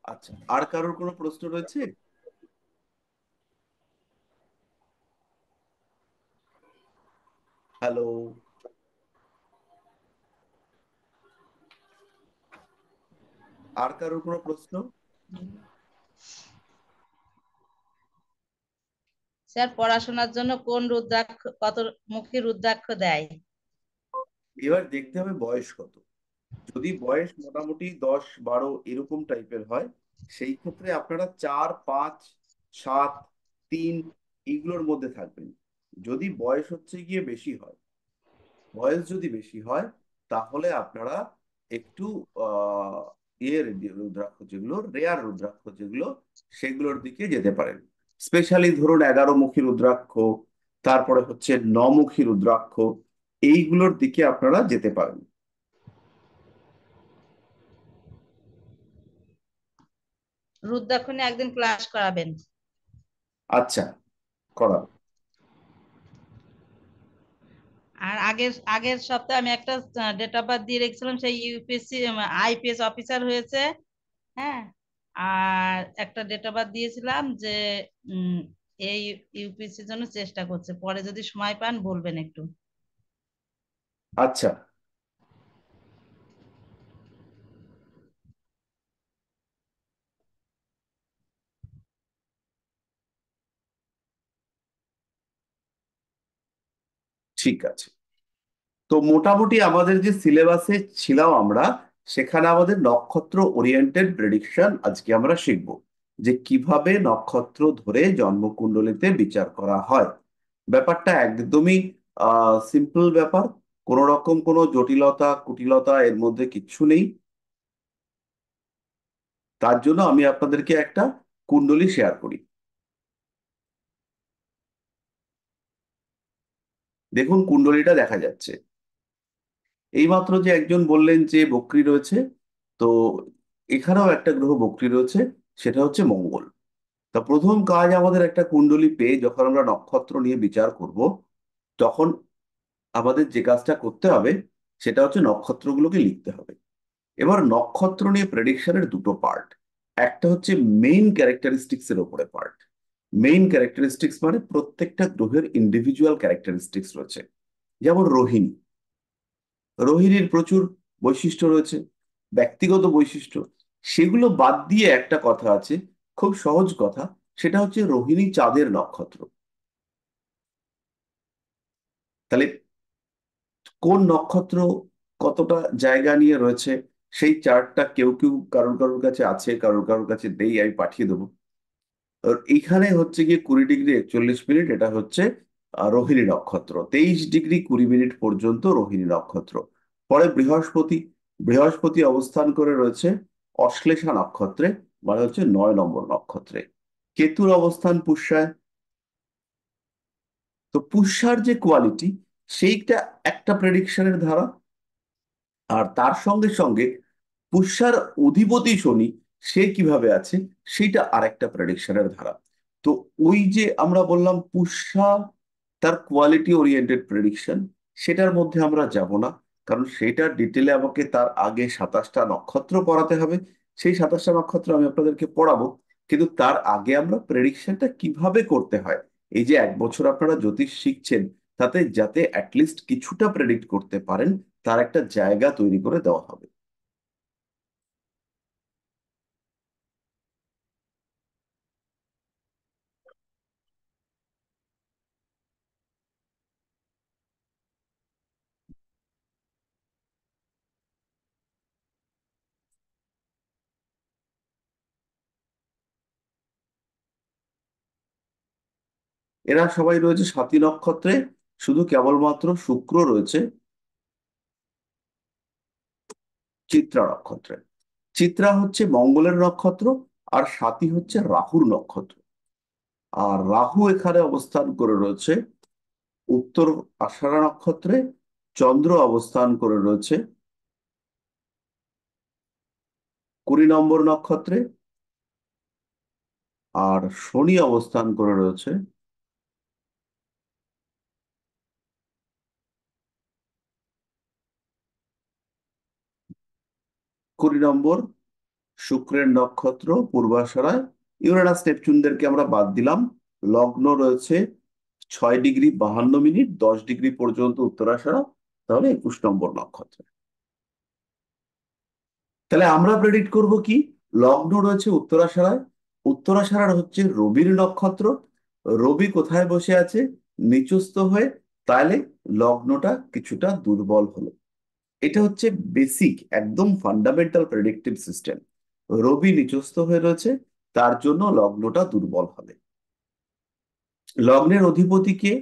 আচ্ছা, আর কারোর কোনো প্রশ্ন রয়েছে? হ্যালো? আর কারোর কোনো প্রশ্ন? স্যার, পড়াশোনার জন্য কোন রুদ্রাক্ষ, কত মুখী রুদ্রাক্ষ দেয়? এবার দেখতে হবে বয়স কত। যদি বয়স মোটামুটি 10 12 এরকম টাইপের হয়, সেই ক্ষেত্রে আপনারা 4 5 7 3 এইগুলোর মধ্যে থাকবেন। যদি বয়স হচ্ছে গিয়ে বেশি হয়, বয়স যদি বেশি হয়, তাহলে আপনারা একটু আহ এর রুদ্রাক্ষ যেগুলো রেয়ার রুদ্রাক্ষ যেগুলো, সেগুলোর দিকে যেতে পারেন। স্পেশালি ধরুন 11 মুখী রুদ্রাক্ষ, তারপরে হচ্ছে 9 মুখী রুদ্রাক্ষ, এইগুলোর দিকে আপনারা যেতে পারেন। রুদ্রাক্ষ নিয়ে একদিন ক্লাস করাবেন। আচ্ছা, করান। আর আগের আগের সপ্তাহে আমি একটা ডেট অফ বার্থ দিয়ে রেখেছিলাম, সেই ইউপিএসসি আইপিএস অফিসার হয়েছে। হ্যাঁ। আর একটা ডেট অফ বার্থ দিয়েছিলাম যে উম, এই ইউপিএসসির জন্য চেষ্টা করছে, পরে যদি সময় পান বলবেন একটু। আচ্ছা, ঠিক আছে। তো মোটামুটি আমাদের যে সিলেবাসে ছিলাম আমরা, সেখানে আমাদের নক্ষত্র ওরিয়েন্টেড প্রেডিকশন আজকে আমরা শিখব, যে কিভাবে নক্ষত্র ধরে জন্মকুণ্ডলিতে বিচার করা হয়। ব্যাপারটা একদমই সিম্পল ব্যাপার, কোনো রকম কোনো জটিলতা কুটিলতা এর মধ্যে কিচ্ছু নেই। তার জন্য আমি আপনাদেরকে একটা কুণ্ডলী শেয়ার করি। দেখুন, কুণ্ডলীটা দেখা যাচ্ছে। এইমাত্র যে একজন বললেন যে বক্রী রয়েছে, তো এখানেও একটা গ্রহ বক্রী রয়েছে, সেটা হচ্ছে মঙ্গল। তা প্রথম কাজ আমাদের একটা কুণ্ডলী পেয়ে যখন আমরা নক্ষত্র নিয়ে বিচার করব, তখন আমাদের যে কাজটা করতে হবে সেটা হচ্ছে নক্ষত্রগুলোকে লিখতে হবে। এবার নক্ষত্র নিয়ে প্রেডিকশনের দুটো পার্ট। একটা হচ্ছে মেইন ক্যারেক্টারিস্টিক্স এর উপরে পার্ট। মেইন ক্যারেক্টারিস্টিক্স মানে প্রত্যেকটা গ্রহের ইন্ডিভিজুয়াল ক্যারেক্টারিস্টিক্স রয়েছে। যেমন রোহিণী, রোহিণীর প্রচুর বৈশিষ্ট্য রয়েছে, ব্যক্তিগত বৈশিষ্ট্য। সেগুলো বাদ দিয়ে একটা কথা আছে, খুব সহজ কথা, সেটা হচ্ছে রোহিণী চাঁদের নক্ষত্র। তাহলে কোন নক্ষত্র কতটা জায়গা নিয়ে রয়েছে, সেই চার্টটা কেউ কেউ কারোর কারোর কাছে আছে, কারোর কারোর কাছে দেই, আমি পাঠিয়ে দেবো। আর এইখানে হচ্ছে গিয়ে 20 ডিগ্রি 41 মিনিট, এটা হচ্ছে রোহিণী নক্ষত্র। 23 ডিগ্রি 20 মিনিট পর্যন্ত রোহিণী নক্ষত্র। পরে বৃহস্পতি, বৃহস্পতি অবস্থান করে রয়েছে অশ্লেষা নক্ষত্রে, মানে হচ্ছে 9 নম্বর নক্ষত্রে। কেতুর অবস্থান পুষ্যায়। তো পুষ্যার যে কোয়ালিটি, সেইটা একটা প্রেডিকশনের ধারা। আর তার সঙ্গে সঙ্গে পুষ্যার অধিপতি শনি, সে কিভাবে আছে, সেটা আরেকটা প্রেডিকশনের ধারা। তো ওই যে আমরা বললাম পুষ্যা, তার কোয়ালিটি ওরিয়েন্টেড প্রেডিকশন, সেটার মধ্যে আমরা যাব না, কারণ সেটা ডিটেলে আমাকে তার আগে 27টা নক্ষত্র পড়াতে হবে। সেই 27টা নক্ষত্র আমি আপনাদেরকে পড়াবো, কিন্তু তার আগে আমরা প্রেডিকশনটা কিভাবে করতে হয়, এই যে 1 বছর আপনারা জ্যোতিষ শিখছেন, তাতে যাতে অ্যাটলিস্ট কিছুটা প্রেডিক্ট করতে পারেন, তার একটা জায়গা তৈরি করে দেওয়া হবে। এরা সবাই রয়েছে স্বাতী নক্ষত্রে, শুধু কেবলমাত্র শুক্র রয়েছে চিত্রা নক্ষত্রে। চিত্রা হচ্ছে মঙ্গলের নক্ষত্র, আর স্বাতী হচ্ছে রাহুর নক্ষত্র। আর রাহু এখানে অবস্থান করে রয়েছে উত্তর আষাঢ়া নক্ষত্রে, চন্দ্র অবস্থান করে রয়েছে 20 নম্বর নক্ষত্রে, আর শনি অবস্থান করে রয়েছে 20 নম্বর শুক্রের নক্ষত্র পূর্বাষাঢ়ায়, ইউরেনাস নেপচুনদেরকে আমরা বাদ দিলাম। লগ্ন রয়েছে 6 ডিগ্রি 52 মিনিট 10 ডিগ্রি পর্যন্ত উত্তরাষাঢ়া, তাহলে 21 নম্বর নক্ষত্র। তাহলে আমরা প্রেডিক্ট করব কি, লগ্ন রয়েছে উত্তরাষাঢ়ায়, উত্তরাষাঢ়ার হচ্ছে রবির নক্ষত্র, রবি কোথায় বসে আছে, নিচস্থ হয়ে, তাহলে লগ্নটা কিছুটা দুর্বল হলো। এটা হচ্ছে বেসিক একদম ফান্ডামেন্টাল প্রেডিক্টিভ সিস্টেম। রবি নিচস্থ হয়ে রয়েছে, তার জন্য লগ্নটা দুর্বল হবে। লগ্নের অধিপতিকে,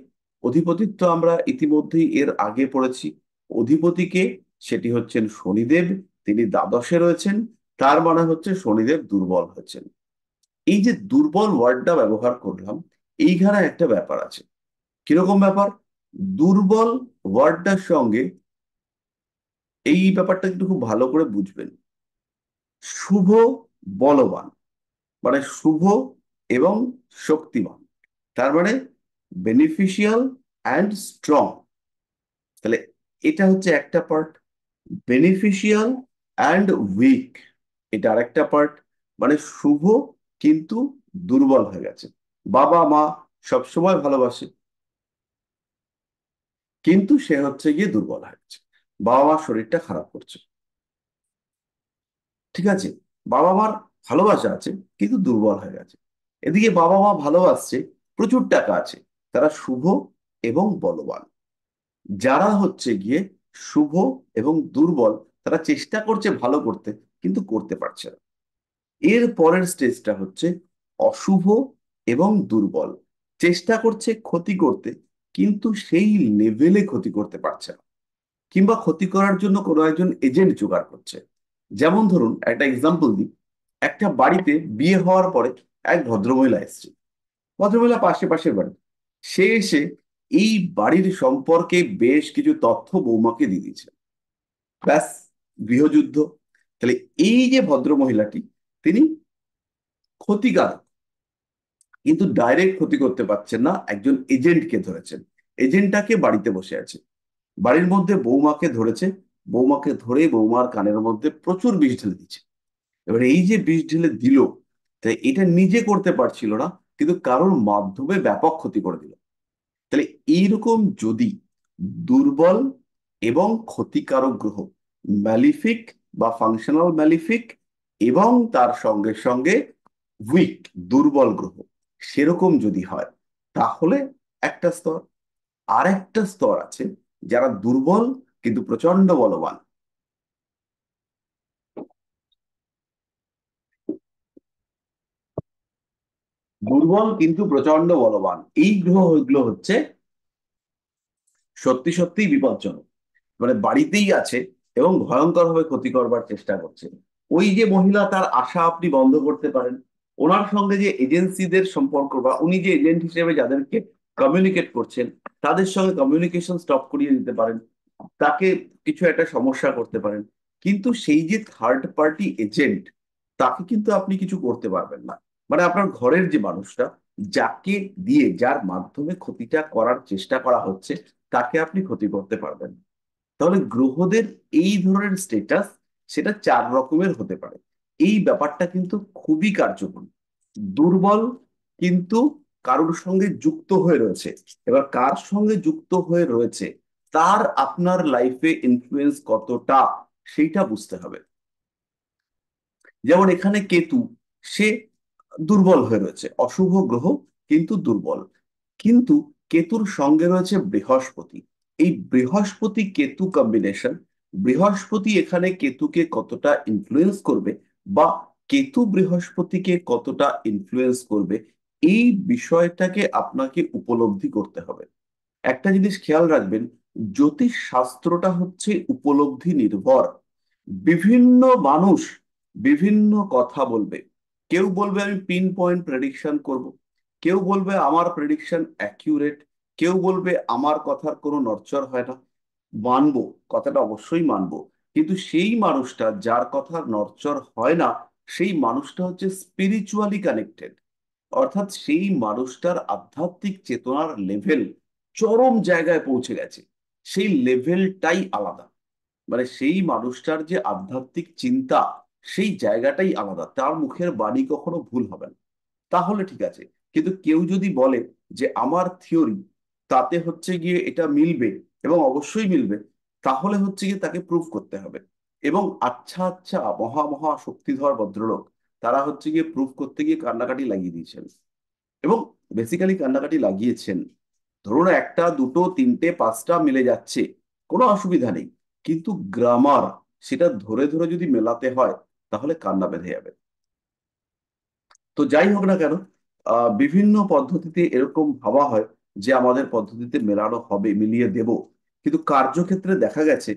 অধিপতিত্ব আমরা ইতিমধ্যেই এর আগে পড়েছি। অধিপতিকে, সেটি হচ্ছেন শনিদেব, তিনি দ্বাদশে রয়েছেন, তার মানে হচ্ছে শনিদেব দুর্বল হয়েছেন। এই যে দুর্বল ওয়ার্ডটা ব্যবহার করলাম, এইখানে একটা ব্যাপার আছে। কিরকম ব্যাপার, দুর্বল ওয়ার্ডটার সঙ্গে এই ব্যাপারটা একটু খুব ভালো করে বুঝবেন। শুভ, বলবান, মানে শুভ এবং শক্তিমান, তার মানে বেনিফিশিয়াল অ্যান্ড স্ট্রং। তাহলে এটা হচ্ছে একটা পার্ট। বেনিফিশিয়াল অ্যান্ড উইক, এটা আরেকটা পার্ট। মানে শুভ কিন্তু দুর্বল হয়ে গেছে। বাবা মা সবসময় ভালোবাসে, কিন্তু সে হচ্ছে গিয়ে দুর্বল হয়ে গেছে, বাবা মার শরীরটা খারাপ করছে। ঠিক আছে, বাবা মার ভালোবাসা আছে কিন্তু দুর্বল হয়ে গেছে। এদিকে বাবা মা ভালোবাসছে, প্রচুর টাকা আছে, তারা শুভ এবং বলবান। যারা হচ্ছে গিয়ে শুভ এবং দুর্বল, তারা চেষ্টা করছে ভালো করতে, কিন্তু করতে পারছে না। এর পরের স্টেজটা হচ্ছে অশুভ এবং দুর্বল, চেষ্টা করছে ক্ষতি করতে, কিন্তু সেই লেভেলে ক্ষতি করতে পারছে না, কিংবা ক্ষতি করার জন্য কোনো একজন এজেন্ট জোগাড় করছে। যেমন ধরুন একটা এক্সাম্পল দিই, একটা বাড়িতে বিয়ে হওয়ার পরে এক ভদ্রমহিলা এসছে, ভদ্রমহিলা পাশে পাশের বাড়ি, সে এসে এই বাড়ির সম্পর্কে বেশ কিছু তথ্য বৌমাকে দিয়ে দিয়েছে। ব্যাস, গৃহযুদ্ধ। তাহলে এই যে ভদ্র মহিলাটি, তিনি ক্ষতিকারক, কিন্তু ডাইরেক্ট ক্ষতি করতে পারছেন না, একজন এজেন্টকে ধরেছেন। এজেন্টটাকে বাড়িতে বসে আছে, বাড়ির মধ্যে বৌমাকে ধরেছে, বৌমাকে ধরে বৌমার কানের মধ্যে প্রচুর বিষ ঢেলে দিচ্ছে। এবার এই যে বিষ ঢেলে দিল, তাই এটা নিজে করতে পারছিল না, কিন্তু কারোর মাধ্যমে ব্যাপক ক্ষতি করে দিল। তাহলে এইরকম যদি দুর্বল এবং ক্ষতিকারক গ্রহ, ম্যালিফিক বা ফাংশনাল ম্যালিফিক, এবং তার সঙ্গে সঙ্গে উইক, দুর্বল গ্রহ, সেরকম যদি হয়, তাহলে একটা স্তর। আর একটা স্তর আছে, যারা দুর্বল কিন্তু প্রচন্ড বলবান। দুর্বল কিন্তু প্রচন্ড বলবান, এই গ্রহগুলো হচ্ছে সত্যি সত্যি বিপজ্জনক। মানে বাড়িতেই আছে এবং ভয়ঙ্কর ভাবে ক্ষতি করবার চেষ্টা করছে। ওই যে মহিলা, তার আশা আপনি বন্ধ করতে পারেন। ওনার সঙ্গে যে এজেন্সিদের সম্পর্ক, বা উনি যে এজেন্ট হিসেবে যাদেরকে কমিউনিকেট করছেন, তাদের সঙ্গে কমিউনিকেশন স্টপ করিয়ে দিতে পারেন, তাকে কিছু একটা সমস্যা করতে পারেন। কিন্তু সেই যে থার্ড পার্টি এজেন্ট, তাকে কিন্তু আপনি কিছু করতে পারবেন না। মানে আপনার ঘরের যে মানুষটা, যাকে দিয়ে, যার মাধ্যমে ক্ষতিটা করার চেষ্টা করা হচ্ছে, তাকে আপনি ক্ষতি করতে পারবেন না। তাহলে গ্রহদের এই ধরনের স্টেটাস, সেটা 4 রকমের হতে পারে। এই ব্যাপারটা কিন্তু খুবই কার্যকরী। দুর্বল কিন্তু কারোর সঙ্গে যুক্ত হয়ে রয়েছে। এবার কার সঙ্গে যুক্ত হয়ে রয়েছে, তার আপনার লাইফে ইনফ্লুয়েন্স কতটা, সেইটা বুঝতে হবে। যেমন এখানে কেতু, সে দুর্বল হয়ে রয়েছে, অশুভ গ্রহ কিন্তু দুর্বল। কিন্তু কেতুর সঙ্গে রয়েছে বৃহস্পতি। এই বৃহস্পতি কেতু কম্বিনেশন, বৃহস্পতি এখানে কেতুকে কতটা ইনফ্লুয়েন্স করবে, বা কেতু বৃহস্পতিকে কতটা ইনফ্লুয়েন্স করবে, এই বিষয়টাকে আপনাকে উপলব্ধি করতে হবে। একটা জিনিস খেয়াল রাখবেন, জ্যোতিষ শাস্ত্রটা হচ্ছে উপলব্ধি নির্ভর। বিভিন্ন মানুষ বিভিন্ন কথা বলবে। কেউ বলবে আমি পিন পয়েন্ট প্রেডিকশন করব, কেউ বলবে আমার প্রেডিকশন অ্যাকিউরেট, কেউ বলবে আমার কথার কোনো নড়চড় হয় না। মানবো, কথাটা অবশ্যই মানবো, কিন্তু সেই মানুষটা যার কথার নড়চড় হয় না, সেই মানুষটা হচ্ছে স্পিরিচুয়ালি কানেক্টেড। অর্থাৎ সেই মানুষটার আধ্যাত্মিক চেতনার লেভেল চরম জায়গায় পৌঁছে গেছে, সেই লেভেলটাই আলাদা। মানে সেই মানুষটার যে আধ্যাত্মিক চিন্তা, সেই জায়গাটাই আলাদা, তার মুখের বাণী কখনো ভুল হবে না। তাহলে ঠিক আছে। কিন্তু কেউ যদি বলে যে আমার থিওরি তাতে হচ্ছে গিয়ে এটা মিলবে, এবং অবশ্যই মিলবে, তাহলে হচ্ছে গিয়ে তাকে প্রুফ করতে হবে। এবং আচ্ছা আচ্ছা মহা মহা শক্তিধর ভদ্রলোক, তারা হচ্ছে গিয়ে প্রুফ করতে গিয়ে কান্নাকাটি লাগিয়ে দিয়েছেন। এবং বেসিক্যালি কান্নাকাটি লাগিয়েছেন, ধরুন একটা দুটো তিনটে পাঁচটা মিলে যাচ্ছে, কোনো অসুবিধা নেই। কিন্তু গ্রামার, সেটা ধরে ধরে যদি মেলাতে হয়, তাহলে কান্না বেঁধে যাবে। তো যাই হোক না কেন, বিভিন্ন পদ্ধতিতে এরকম ভাবা হয় যে আমাদের পদ্ধতিতে মেলানো হবে, মিলিয়ে দেব। কিন্তু কার্যক্ষেত্রে দেখা গেছে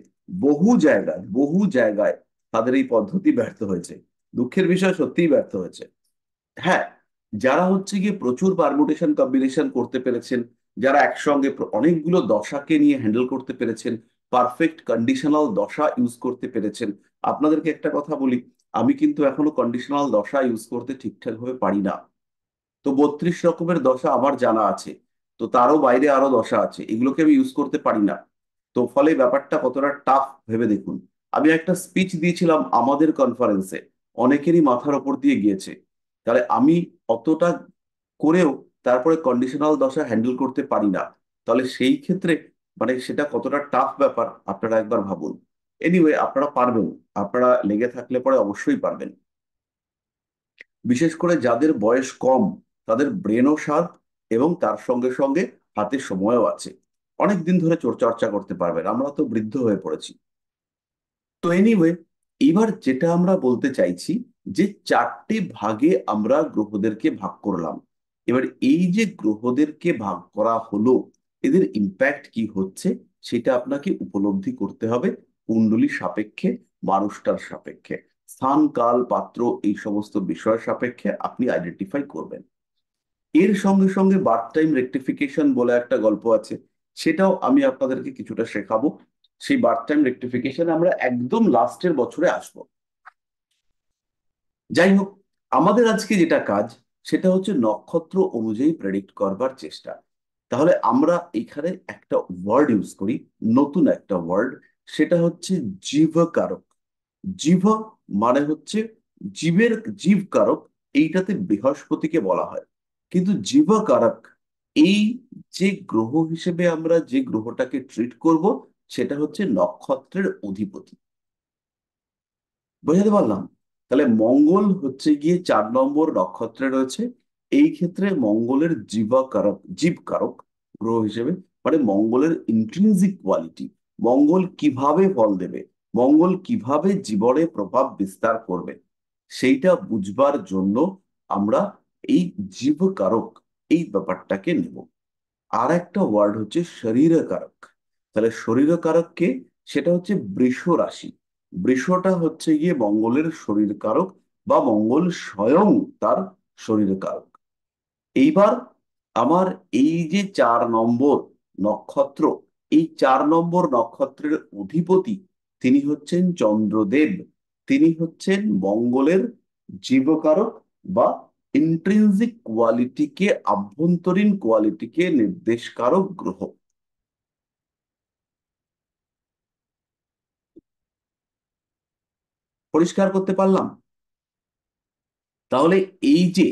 বহু জায়গায় বহু জায়গায় তাদের এই পদ্ধতি ব্যর্থ হয়েছে। দুঃখের বিষয়, সত্যিই ব্যর্থ হয়েছে। হ্যাঁ, যারা হচ্ছে গিয়ে প্রচুর পারমুটেশন কম্বিনেশন করতে পেরেছেন, যারা একসঙ্গে অনেকগুলো দশাকে নিয়ে হ্যান্ডেল করতে পেরেছেন, পারফেক্ট কন্ডিশনাল দশা ইউজ করতে পেরেছেন। আপনাদেরকে একটা কথা বলি, আমি কিন্তু এখনো কন্ডিশনাল দশা ইউজ করতে ঠিকঠাক ভাবে পারি না। তো 32 রকমের দশা আমার জানা আছে, তো তারও বাইরে আরো দশা আছে, এগুলোকে আমি ইউজ করতে পারি না। তো ফলে ব্যাপারটা কতটা টাফ ভেবে দেখুন। আমি একটা স্পিচ দিয়েছিলাম আমাদের কনফারেন্সে, অনেকেরই মাথার ওপর দিয়ে গিয়েছে। তাহলে আমি অতটা করেও তারপরে কন্ডিশনাল দশা হ্যান্ডেল করতে পারি না, তাহলে সেই ক্ষেত্রে মানে সেটা কতটা টাফ ব্যাপার আপনারা একবার ভাবুন। এনিওয়ে, আপনারা পারবেন, আপনারা লেগে থাকলে পরে অবশ্যই পারবেন। বিশেষ করে যাদের বয়স কম, তাদের ব্রেনও শার্প, এবং তার সঙ্গে সঙ্গে হাতে সময়ও আছে, অনেক দিন ধরে চর্চা করতে পারবেন। আমরা তো বৃদ্ধ হয়ে পড়েছি। তো এনিওয়ে, এবার যেটা আমরা বলতে চাইছি, যে চারটে ভাগে আমরা গ্রহদেরকে ভাগ করলাম। এবার এই যে গ্রহদেরকে ভাগ করা হলো, এদের ইম্প্যাক্ট কি হচ্ছে সেটা আপনাকে উপলব্ধি করতে হবে কুণ্ডলী সাপেক্ষে, মানুষটার সাপেক্ষে, স্থান কাল পাত্র এই সমস্ত বিষয় সাপেক্ষে আপনি আইডেন্টিফাই করবেন। এর সঙ্গে সঙ্গে বার্থ টাইম রেকটিফিকেশন বলে একটা গল্প আছে, সেটাও আমি আপনাদেরকে কিছুটা শেখাবো। সেই বার্থ টাইম রেকটিফিকেশন আমরা একদম লাস্টের বছরে আসবো। যাই হোক, আমাদের আজকে যেটা কাজ, সেটা হচ্ছে নক্ষত্র অনুযায়ী প্রেডিক্ট করবার চেষ্টা। তাহলে আমরা এখানে একটা ওয়ার্ড ইউজ করি, নতুন একটা ওয়ার্ড, সেটা হচ্ছে জীবকারক। জীব মানে হচ্ছে জীবের, জীবকারক, এইটাতে বৃহস্পতিকে বলা হয়। কিন্তু জীবকারক, এই যে গ্রহ হিসেবে আমরা যে গ্রহটাকে ট্রিট করব, সেটা হচ্ছে নক্ষত্রের অধিপতি। বোঝাতে পারলাম? তাহলে মঙ্গল হচ্ছে গিয়ে 4 নম্বর নক্ষত্রে রয়েছে। এই ক্ষেত্রে মঙ্গলের জীবকারক, জীবকারক গ্রহ হিসেবে, মানে মঙ্গলের ইন্ট্রিনজিক কোয়ালিটি, মঙ্গল কিভাবে ফল দেবে, মঙ্গল কিভাবে জীবনে প্রভাব বিস্তার করবে, সেইটা বুঝবার জন্য আমরা এই জীবকারক, এই ব্যাপারটাকে নেব। আর একটা ওয়ার্ড হচ্ছে শরীরকারক। তাহলে শরীরকারক কে? সেটা হচ্ছে বৃষ রাশি। বৃষটা হচ্ছে গিয়ে মঙ্গলের শরীর কারক, বা মঙ্গল স্বয়ং তার শরীর কারক। এইবার আমার এই যে 4 নম্বর নক্ষত্র, এই 4 নম্বর নক্ষত্রের অধিপতি তিনি হচ্ছেন চন্দ্রদেব। তিনি হচ্ছেন মঙ্গলের জীবকারক, বা ইন্ট্রিনজিক কোয়ালিটিকে, আভ্যন্তরীণ কোয়ালিটিকে নির্দেশকারক গ্রহ। পরিষ্কার করতে পারলাম? তাহলে এই যে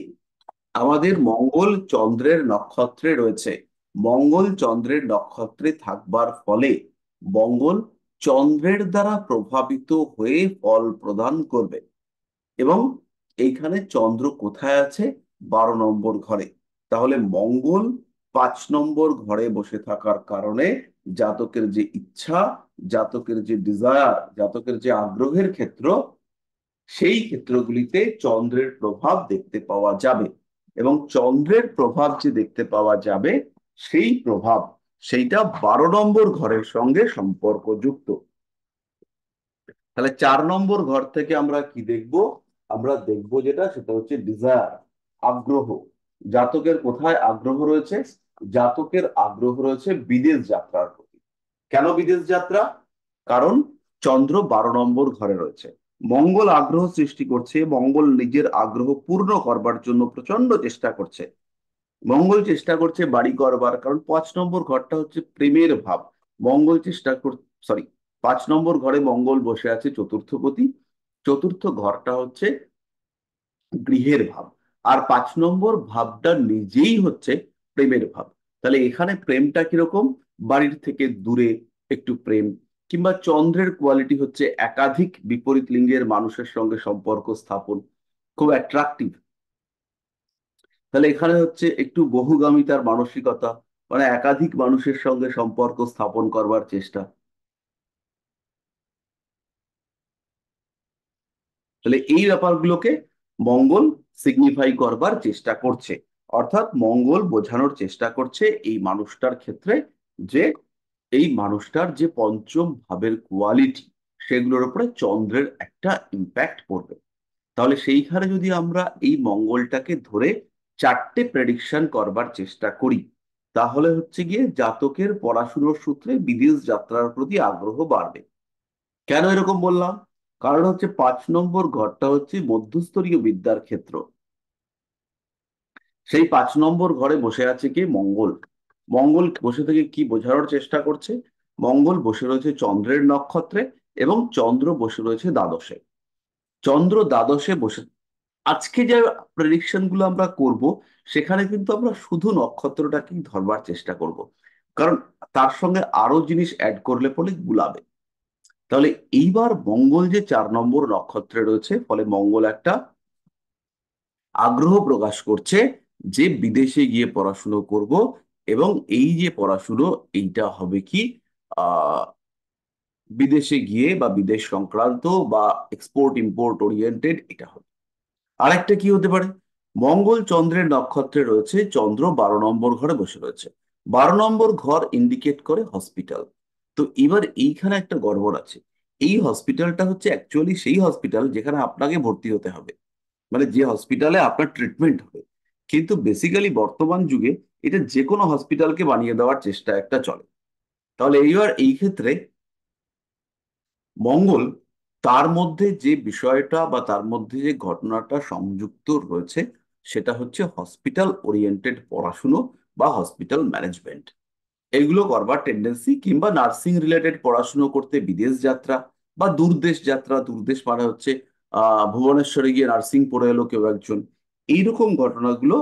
আমাদের মঙ্গল চন্দ্রের নক্ষত্রে রয়েছে, মঙ্গল চন্দ্রের নক্ষত্রে থাকবার ফলে মঙ্গল চন্দ্রের দ্বারা প্রভাবিত হয়ে ফল প্রদান করবে। এবং এইখানে চন্দ্র কোথায় আছে? 12 নম্বর ঘরে। তাহলে মঙ্গল 5 নম্বর ঘরে বসে থাকার কারণে জাতকের যে ইচ্ছা, জাতকের যে ডিজায়ার, জাতকের যে আগ্রহের ক্ষেত্র, সেই ক্ষেত্রগুলিতে চন্দ্রের প্রভাব দেখতে পাওয়া যাবে। এবং চন্দ্রের প্রভাব যে দেখতে পাওয়া যাবে, সেই প্রভাব, সেইটা 12 নম্বর ঘরের সঙ্গে সম্পর্কযুক্ত। তাহলে 4 নম্বর ঘর থেকে আমরা কি দেখব? আমরা দেখব যেটা, সেটা হচ্ছে ডিজায়ার, আগ্রহ। জাতকের কোথায় আগ্রহ রয়েছে? জাতকের আগ্রহ রয়েছে বিদেশ যাত্রার প্রতি। কেন বিদেশ যাত্রা? কারণ চন্দ্র 12 নম্বর ঘরে রয়েছে। মঙ্গল আগ্রহ সৃষ্টি করছে, মঙ্গল নিজের আগ্রহ পূর্ণ করবার জন্য প্রচন্ড চেষ্টা করছে। মঙ্গল চেষ্টা করছে বাড়ি করবার, কারণ 5 নম্বর ঘরটা হচ্ছে প্রেমের ভাব। মঙ্গল চেষ্টা কর, সরি, 5 নম্বর ঘরে মঙ্গল বসে আছে চতুর্থপতি, চতুর্থ ঘরটা হচ্ছে গৃহের ভাব। আর 5 নম্বর ভাবটা নিজেই হচ্ছে প্রেমের ভাব। তাহলে এখানে প্রেমটা কিরকম? বাড়ির থেকে দূরে একটু প্রেম, কিংবা চন্দ্রের কোয়ালিটি হচ্ছে একাধিক বিপরীত লিঙ্গের মানুষের সঙ্গে সম্পর্ক স্থাপন, খুব অ্যাট্রাকটিভ। তাহলে এখানে হচ্ছে একটু বহুগামিতার মানসিকতা, মানে একাধিক মানুষের সঙ্গে সম্পর্ক স্থাপন করবার চেষ্টা। তাহলে এই ব্যাপারগুলোকে মঙ্গল সিগনিফাই করবার চেষ্টা করছে। অর্থাৎ মঙ্গল বোঝানোর চেষ্টা করছে এই মানুষটার ক্ষেত্রে যে এই মানুষটার যে পঞ্চম ভাবের কোয়ালিটি, সেগুলোর উপরে চন্দ্রের একটা ইম্প্যাক্ট পড়বে। তাহলে সেইখানে যদি আমরা এই মঙ্গলটাকে ধরে 4টে প্রেডিকশন করবার চেষ্টা করি, তাহলে হচ্ছে গিয়ে জাতকের পড়াশুনোর সূত্রে বিদেশ যাত্রার প্রতি আগ্রহ বাড়বে। কেন এরকম বললাম? কারণ হচ্ছে 5 নম্বর ঘরটা হচ্ছে মধ্যস্তরীয় বিদ্যার ক্ষেত্র। সেই 5 নম্বর ঘরে বসে আছে কি? মঙ্গল। মঙ্গল বসে থেকে কি বোঝানোর চেষ্টা করছে? মঙ্গল বসে রয়েছে চন্দ্রের নক্ষত্রে, এবং চন্দ্র বসে রয়েছে দ্বাদশে। চন্দ্র দ্বাদশে বসে, আজকে যে প্রেডিকশন গুলো আমরা করব, সেখানে কিন্তু আমরা শুধু নক্ষত্রটাকেই ধরবার চেষ্টা করব, কারণ তার সঙ্গে আরো জিনিস অ্যাড করলে পরে গুলাবে। তাহলে এইবার মঙ্গল যে 4 নম্বর নক্ষত্রে রয়েছে, ফলে মঙ্গল একটা আগ্রহ প্রকাশ করছে যে বিদেশে গিয়ে পড়াশুনো করব। এবং এই যে পড়াশুনো, এইটা হবে কি আহ বিদেশে গিয়ে বা বিদেশ সংক্রান্ত বা এক্সপোর্ট ইম্পোর্ট ওরিয়েন্টেড এটা হবে। আরেকটা কি হতে পারে? মঙ্গল চন্দ্রের নক্ষত্রে রয়েছে, চন্দ্র 12 নম্বর ঘরে বসে রয়েছে। 12 নম্বর ঘর ইন্ডিকেট করে হসপিটাল। তো এবার এইখানে একটা গড়বড় আছে। এই হসপিটালটা হচ্ছে অ্যাকচুয়ালি সেই হসপিটাল যেখানে আপনাকে ভর্তি হতে হবে, মানে যে হসপিটালে আপনার ট্রিটমেন্ট হবে। কিন্তু বেসিক্যালি বর্তমান যুগে এটা যে কোনো হসপিটালকে বানিয়ে দেওয়ার চেষ্টা একটা চলে। তাহলে এইবার এই ক্ষেত্রে মঙ্গল, তার মধ্যে যে বিষয়টা বা তার মধ্যে যে ঘটনাটা সংযুক্ত রয়েছে, সেটা হচ্ছে হসপিটাল ওরিয়েন্টেড পড়াশুনো বা হসপিটাল ম্যানেজমেন্ট। এগুলো করবার টেন্ডেন্সি, কিংবা নার্সিং রিলেটেড পড়াশুনো করতে বিদেশ যাত্রা বা দূরদেশ যাত্রা। দূরদেশ মানে হচ্ছে ভুবনেশ্বরে গিয়ে নার্সিং পড়ে এলো কেউ একজন। এইরকম ঘটনাগুলো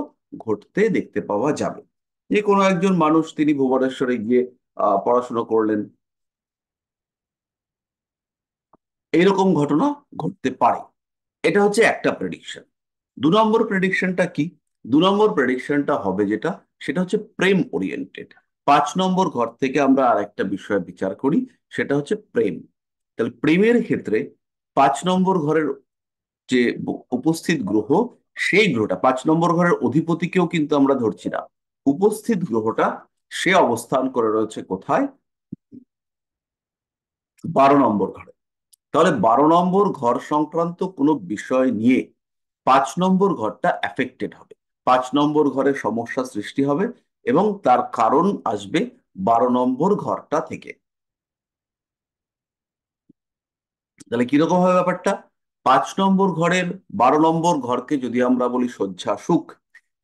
ঘটতে দেখতে পাওয়া যাবে। যে কোনো একজন মানুষ তিনি ভুবনেশ্বরে গিয়ে পড়াশুনো করলেন, এইরকম ঘটনা ঘটতে পারে। এটা হচ্ছে একটা প্রেডিকশন। 2 নম্বর প্রেডিকশনটা কি? 2 নম্বর প্রেডিকশনটা হবে যেটা, সেটা হচ্ছে প্রেম ওরিয়েন্টেড। 5 নম্বর ঘর থেকে আমরা আর একটা বিষয় বিচার করি, সেটা হচ্ছে প্রেম। তাহলে প্রেমের ক্ষেত্রে 5 নম্বর ঘরের যে উপস্থিত গ্রহ, সেই গ্রহটা 5 নম্বর ঘরের অধিপতিকেও কিন্তু আমরা ধরছি না, উপস্থিত গ্রহটা সে অবস্থান করে রয়েছে কোথায়? 12 নম্বর ঘরে। তাহলে 12 নম্বর ঘর সংক্রান্ত কোনো বিষয় নিয়ে 5 নম্বর ঘরটা অ্যাফেক্টেড হবে। 5 নম্বর ঘরে সমস্যা সৃষ্টি হবে, এবং তার কারণ আসবে 12 নম্বর ঘরটা থেকে। তাহলে কিরকম হবে ব্যাপারটা? 5 নম্বর ঘরের 12 নম্বর ঘরকে যদি আমরা বলি শয্যা সুখ,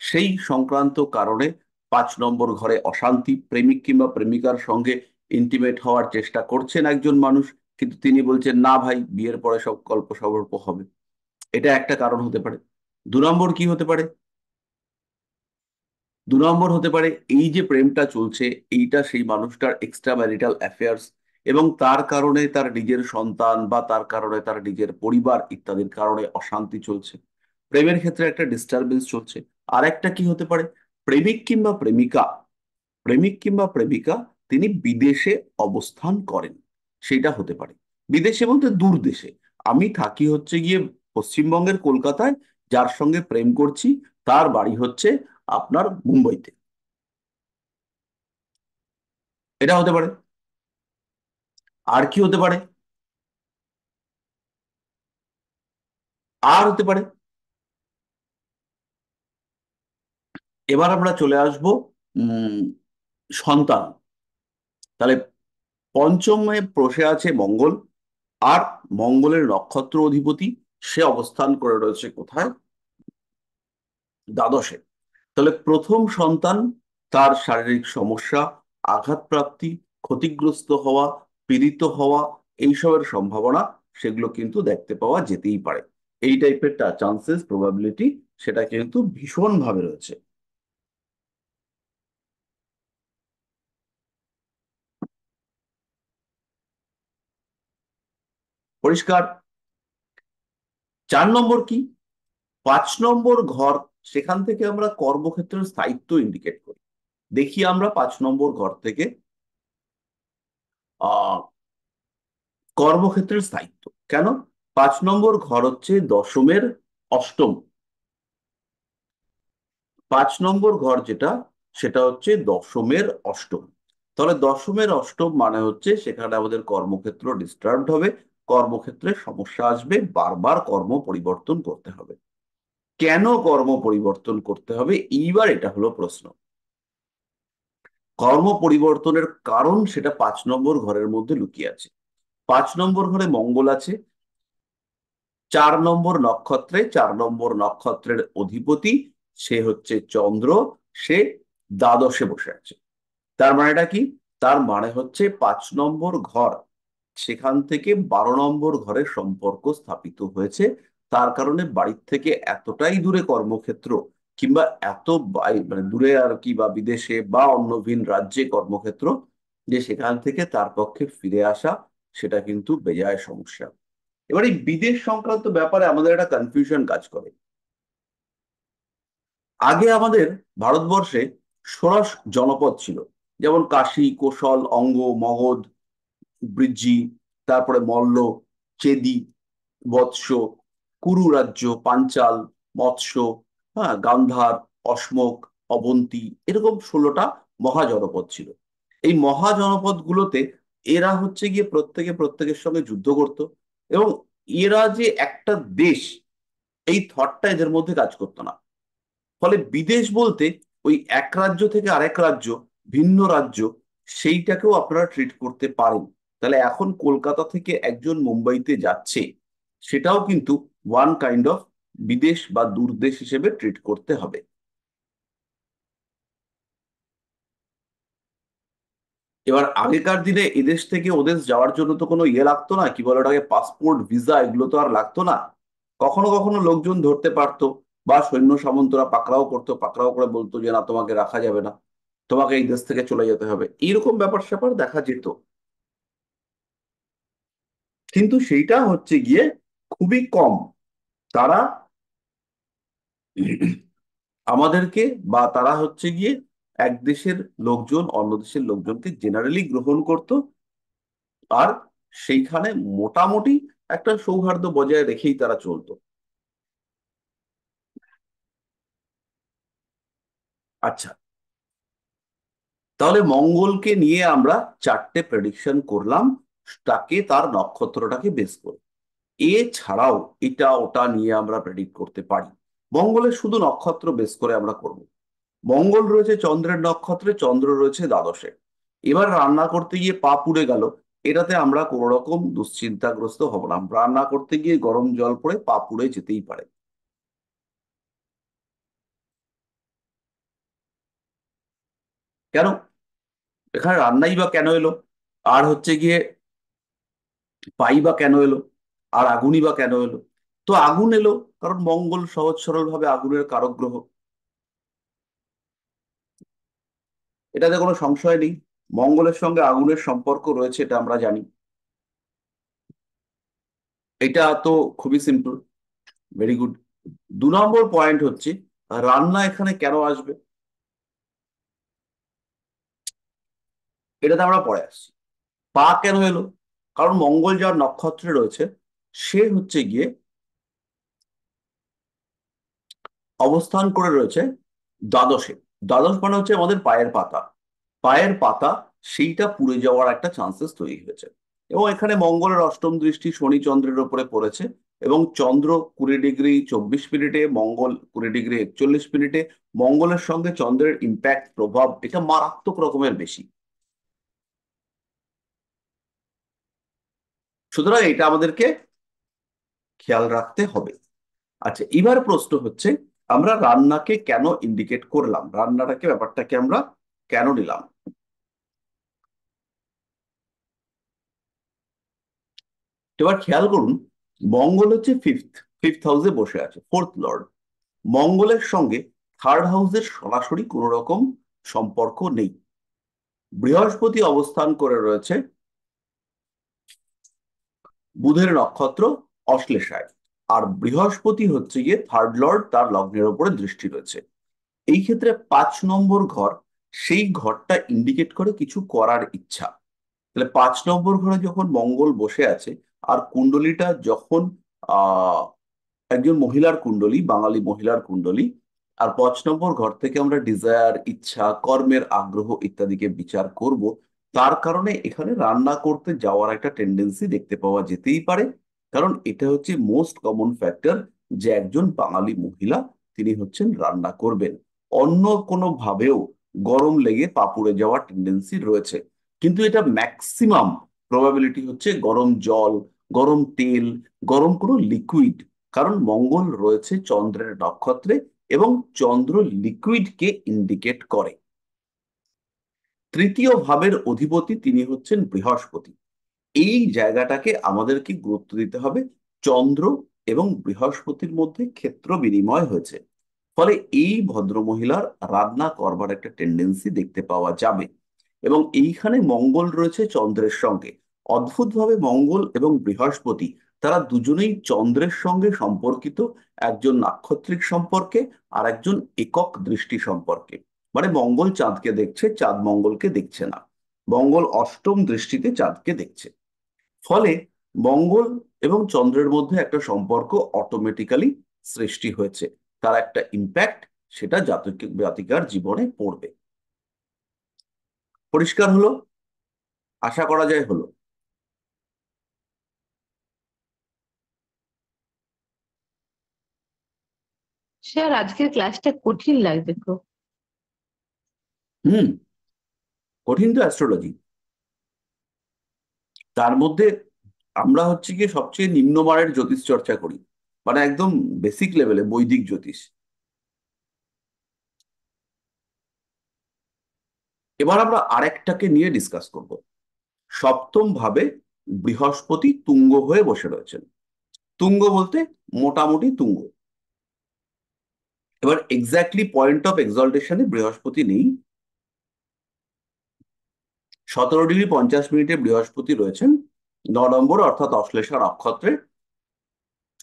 সেই সংক্রান্ত কারণে 5 নম্বর ঘরে অশান্তি, প্রেমিক কিংবা প্রেমিকার সঙ্গে ইন্টিমেট হওয়ার চেষ্টা করছেন একজন মানুষ, কিন্তু তিনি বলছেন না ভাই, বিয়ের পরে সব গল্প সগল্প হবে। এটা একটা কারণ হতে পারে। 2 নম্বর কি হতে পারে? 2 নম্বর হতে পারে এই যে প্রেমটা চলছে, এইটা সেই মানুষটার এক্সট্রা ম্যারিটাল অ্যাফেয়ার্স, এবং তার কারণে তার নিজের সন্তান বা তার কারণে তার নিজের পরিবার ইত্যাদির কারণে অশান্তি চলছে। প্রেমের ক্ষেত্রে একটা ডিস্টারবেন্স চলছে। আর একটা কি হতে পারে? প্রেমিক কিংবা প্রেমিকা, প্রেমিক কিংবা প্রেমিকা তিনি বিদেশে অবস্থান করেন, সেটা হতে পারে। বিদেশে বলতে দূর দেশে। আমি থাকি হচ্ছে গিয়ে পশ্চিমবঙ্গের কলকাতায়, যার সঙ্গে প্রেম করছি তার বাড়ি হচ্ছে আপনার মুম্বাইতে। এটা হতে পারে। আর কি হতে পারে? আর হতে পারে, এবার আমরা চলে আসব উম সন্তান। তাহলে পঞ্চমে বসে আছে মঙ্গল, আর মঙ্গলের নক্ষত্র অধিপতি সে অবস্থান করে রয়েছে কোথায়? দ্বাদশে। তাহলে প্রথম সন্তান, তার শারীরিক সমস্যা, আঘাতপ্রাপ্তি, ক্ষতিগ্রস্ত হওয়া, পীড়িত হওয়া, এইসবের সম্ভাবনা সেগুলো কিন্তু দেখতে পাওয়া যেতেই পারে। এই টাইপের চান্সেস, প্রবাবিলিটি, সেটা কিন্তু ভীষণ ভাবে রয়েছে। পরিষ্কার? 4 নম্বর কি? 5 নম্বর ঘর, সেখান থেকে আমরা কর্মক্ষেত্রের স্থায়িত্ব ইন্ডিকেট করি। দেখি আমরা 5 নম্বর ঘর থেকে আহ কর্মক্ষেত্রের স্থায়িত্ব কেন। 5 নম্বর ঘর হচ্ছে দশমের অষ্টম। 5 নম্বর ঘর যেটা, সেটা হচ্ছে দশমের অষ্টম। তাহলে দশমের অষ্টম মানে হচ্ছে সেখানে আমাদের কর্মক্ষেত্র ডিস্টার্বড হবে, কর্মক্ষেত্রে সমস্যা আসবে, বারবার কর্ম পরিবর্তন করতে হবে। কেন কর্ম পরিবর্তন করতে হবে, এইবার এটা হলো প্রশ্ন। কর্ম পরিবর্তনের কারণ সেটা 5 নম্বর ঘরের মধ্যে লুকিয়ে আছে। 5 নম্বর ঘরে মঙ্গল আছে, 4 নম্বর নক্ষত্রে, 4 নম্বর নক্ষত্রের অধিপতি সে হচ্ছে চন্দ্র, সে দ্বাদশে বসে আছে। তার মানেটা কি? তার মানে হচ্ছে 5 নম্বর ঘর, সেখান থেকে 12 নম্বর ঘরের সম্পর্ক স্থাপিত হয়েছে। তার কারণে বাড়ির থেকে এতটাই দূরে কর্মক্ষেত্র, কিংবা এত মানে দূরে আর কি, বা বিদেশে বা অন্য ভিন রাজ্যে কর্মক্ষেত্র, যে সেখান থেকে তার পক্ষে ফিরে আসা সেটা কিন্তু বেজায় সমস্যা। এবার এই বিদেশ সংক্রান্ত ব্যাপারে আমাদের একটা কনফিউশন কাজ করে। আগে আমাদের ভারতবর্ষে 16 জনপদ ছিল, যেমন কাশী, কোশল, অঙ্গ, মগধ, বৃজ্জি, তারপরে মল্ল, চেদি, বৎস, কুরু রাজ্য, পাঞ্চাল, মৎস্য, হ্যাঁ, গান্ধার, অশ্মক, অবন্তী, এরকম 16টা মহাজনপদ ছিল। এই মহাজনপদ গুলোতে এরা হচ্ছে গিয়ে প্রত্যেকে প্রত্যেকের সঙ্গে যুদ্ধ করত, এবং এরা যে একটা দেশ, এই থটটা এদের মধ্যে কাজ করতো না। ফলে বিদেশ বলতে ওই এক রাজ্য থেকে আরেক রাজ্য, ভিন্ন রাজ্য, সেইটাকেও আপনারা ট্রিট করতে পারেন। তাহলে এখন কলকাতা থেকে একজন মুম্বাইতে যাচ্ছে, সেটাও কিন্তু ওয়ান কাইন্ড অফ বিদেশ বা দূরদেশ হিসেবে ট্রিট করতে হবে। এবার আগেকার দিনে এদেশ থেকে ওদেশ যাওয়ার জন্য তো কোনো ইয়ে লাগতো না, কি বলে ওটাকে, পাসপোর্ট, ভিসা, এগুলো তো আর লাগতো না। কখনো কখনো লোকজন ধরতে পারতো, বা সৈন্য সামন্তরা পাকড়াও করতো, পাকড়াও করে বলতো যে না, তোমাকে রাখা যাবে না, তোমাকে এই দেশ থেকে চলে যেতে হবে, এইরকম ব্যাপার স্যাপার দেখা যেত। কিন্তু সেইটা হচ্ছে গিয়ে খুবই কম। তারা আমাদেরকে, বা তারা হচ্ছে গিয়ে এক দেশের লোকজন অন্য দেশের লোকজনকে জেনারেলি গ্রহণ করত, আর সেইখানে মোটামুটি একটা সৌহার্দ্য বজায় রেখেই তারা চলতো। আচ্ছা, তাহলে মঙ্গলকে নিয়ে আমরা 4টে প্রেডিকশন করলাম, তাকে তার নক্ষত্রটাকে বেস করে। এছাড়াও এটা ওটা নিয়ে আমরা প্রেডিক্ট করতে পারি। মঙ্গলের শুধু নক্ষত্র বেস করে আমরা করব। মঙ্গল রয়েছে চন্দ্রের নক্ষত্রে, চন্দ্র রয়েছে দ্বাদশে। এবার রান্না করতে গিয়ে পা পুড়ে গেল, এটাতে আমরা কোনো রকম দুশ্চিন্তাগ্রস্ত হব না। রান্না করতে গিয়ে গরম জল পড়ে পা পুড়ে যেতেই পারে। কেন? এখানে রান্নাই বা কেন এলো, আর হচ্ছে গিয়ে পাই বা কেন এলো, আর আগুনই বা কেন এলো? তো আগুন এলো কারণ মঙ্গল সহজ সরল ভাবে আগুনের কারক গ্রহ, এটাতে কোনো সংশয় নেই। মঙ্গলের সঙ্গে আগুনের সম্পর্ক রয়েছে, এটা আমরা জানি। এটা তো খুবই সিম্পল, ভেরি গুড। 2 নম্বর পয়েন্ট হচ্ছে রান্না এখানে কেন আসবে, এটাতে আমরা পরে আসছি। পা কেন এলো? কারণ মঙ্গল যার নক্ষত্রে রয়েছে, সে হচ্ছে গিয়ে অবস্থান করে রয়েছে দ্বাদশে। দ্বাদশ মানে হচ্ছে আমাদের পায়ের পাতা। পায়ের পাতা, সেইটা পুড়ে যাওয়ার একটা চান্সেস তৈরি হয়েছে। এবং এখানে মঙ্গলের অষ্টম দৃষ্টি শনি চন্দ্রের উপরে পড়েছে, এবং চন্দ্র 20°24', মঙ্গল 20°41'। মঙ্গলের সঙ্গে চন্দ্রের ইম্প্যাক্ট, প্রভাব, এটা মারাত্মক রকমের বেশি। সুতরাং এটা আমাদেরকে খেয়াল রাখতে হবে। আচ্ছা, এবার প্রশ্ন হচ্ছে আমরা রান্নাকে কেন ইন্ডিকেট করলাম, রান্নাটাকে, ব্যাপারটাকে আমরা কেন নিলাম? এবার খেয়াল করুন, মঙ্গল হচ্ছে ফিফথ, ফিফথ হাউসে বসে আছে, ফোর্থ লর্ড। মঙ্গলের সঙ্গে থার্ড হাউসের সরাসরি কোনো রকম সম্পর্ক নেই। বৃহস্পতি অবস্থান করে রয়েছে বুধের নক্ষত্র অশ্লেষায়। আর বৃহস্পতি হচ্ছে গিয়ে থার্ড লর্ড, তার লগ্নের উপরে দৃষ্টি রয়েছে। এই ক্ষেত্রে 5 নম্বর ঘর, সেই ঘরটা ইন্ডিকেট করে কিছু করার ইচ্ছা। তাহলে 5 নম্বর ঘরে যখন মঙ্গল বসে আছে, আর কুণ্ডলিটা যখন আহ একজন মহিলার কুণ্ডলী, বাঙালি মহিলার কুণ্ডলী, আর 5 নম্বর ঘর থেকে আমরা ডিজায়ার, ইচ্ছা, কর্মের আগ্রহ ইত্যাদিকে বিচার করব, তার কারণে এখানে রান্না করতে যাওয়ার একটা টেন্ডেন্সি দেখতে পাওয়া যেতেই পারে। কারণ এটা হচ্ছে মোস্ট কমন ফ্যাক্টর, যে একজন বাঙালি মহিলা তিনি হচ্ছেন রান্না করবেন। অন্য কোনো ভাবেও গরম লেগে পা পুড়ে যাওয়ার টেন্ডেন্সি রয়েছে, কিন্তু এটা ম্যাক্সিমাম প্রবাবিলিটি হচ্ছে গরম জল, গরম তেল, গরম কোনো লিকুইড। কারণ মঙ্গল রয়েছে চন্দ্রের নক্ষত্রে, এবং চন্দ্র লিকুইডকে ইন্ডিকেট করে। তৃতীয় ভাবের অধিপতি তিনি হচ্ছেন বৃহস্পতি। এই জায়গাটাকে আমাদেরকে গুরুত্ব দিতে হবে। চন্দ্র এবং বৃহস্পতির মধ্যে ক্ষেত্র বিনিময় হয়েছে, ফলে এই ভদ্রমহিলার রান্না করবার একটা টেন্ডেন্সি দেখতে পাওয়া যাবে। এবং এইখানে মঙ্গল রয়েছে চন্দ্রের সঙ্গে। অদ্ভুতভাবে মঙ্গল এবং বৃহস্পতি, তারা দুজনেই চন্দ্রের সঙ্গে সম্পর্কিত, একজন নাক্ষত্রিক সম্পর্কে, আর একজন একক দৃষ্টি সম্পর্কে। মানে মঙ্গল চাঁদকে দেখছে, চাঁদ মঙ্গলকে দেখছে না। মঙ্গল অষ্টম দৃষ্টিতে চাঁদকে দেখছে। ফলে মঙ্গল এবং চন্দ্রের মধ্যে একটা সম্পর্ক অটোমেটিক্যালি সৃষ্টি হয়েছে। তার একটা ইম্প্যাক্ট সেটা জাতক জাতিকার জীবনে পড়বে। পরিষ্কার হলো? আশা করা যায় হলো। স্যার, আজকের ক্লাসটা কঠিন লাগবে খুব। হুম। কঠিন তো অ্যাস্ট্রোলজি। তার মধ্যে আমরা হচ্ছে গিয়ে সবচেয়ে নিম্নমানের জ্যোতিষ চর্চা করি, মানে একদম বেসিক লেভেলে বৈদিক জ্যোতিষ। এবার আমরা আরেকটাকে নিয়ে ডিসকাস করব। সপ্তম ভাবে বৃহস্পতি তুঙ্গ হয়ে বসে রয়েছেন। তুঙ্গ বলতে মোটামুটি তুঙ্গ। এবার এক্স্যাক্টলি পয়েন্ট অফ এক্সল্টেশনে বৃহস্পতি নেই। 17°50' বৃহস্পতি রয়েছেন 9 নম্বর, অর্থাৎ অশ্লেষা নক্ষত্রে।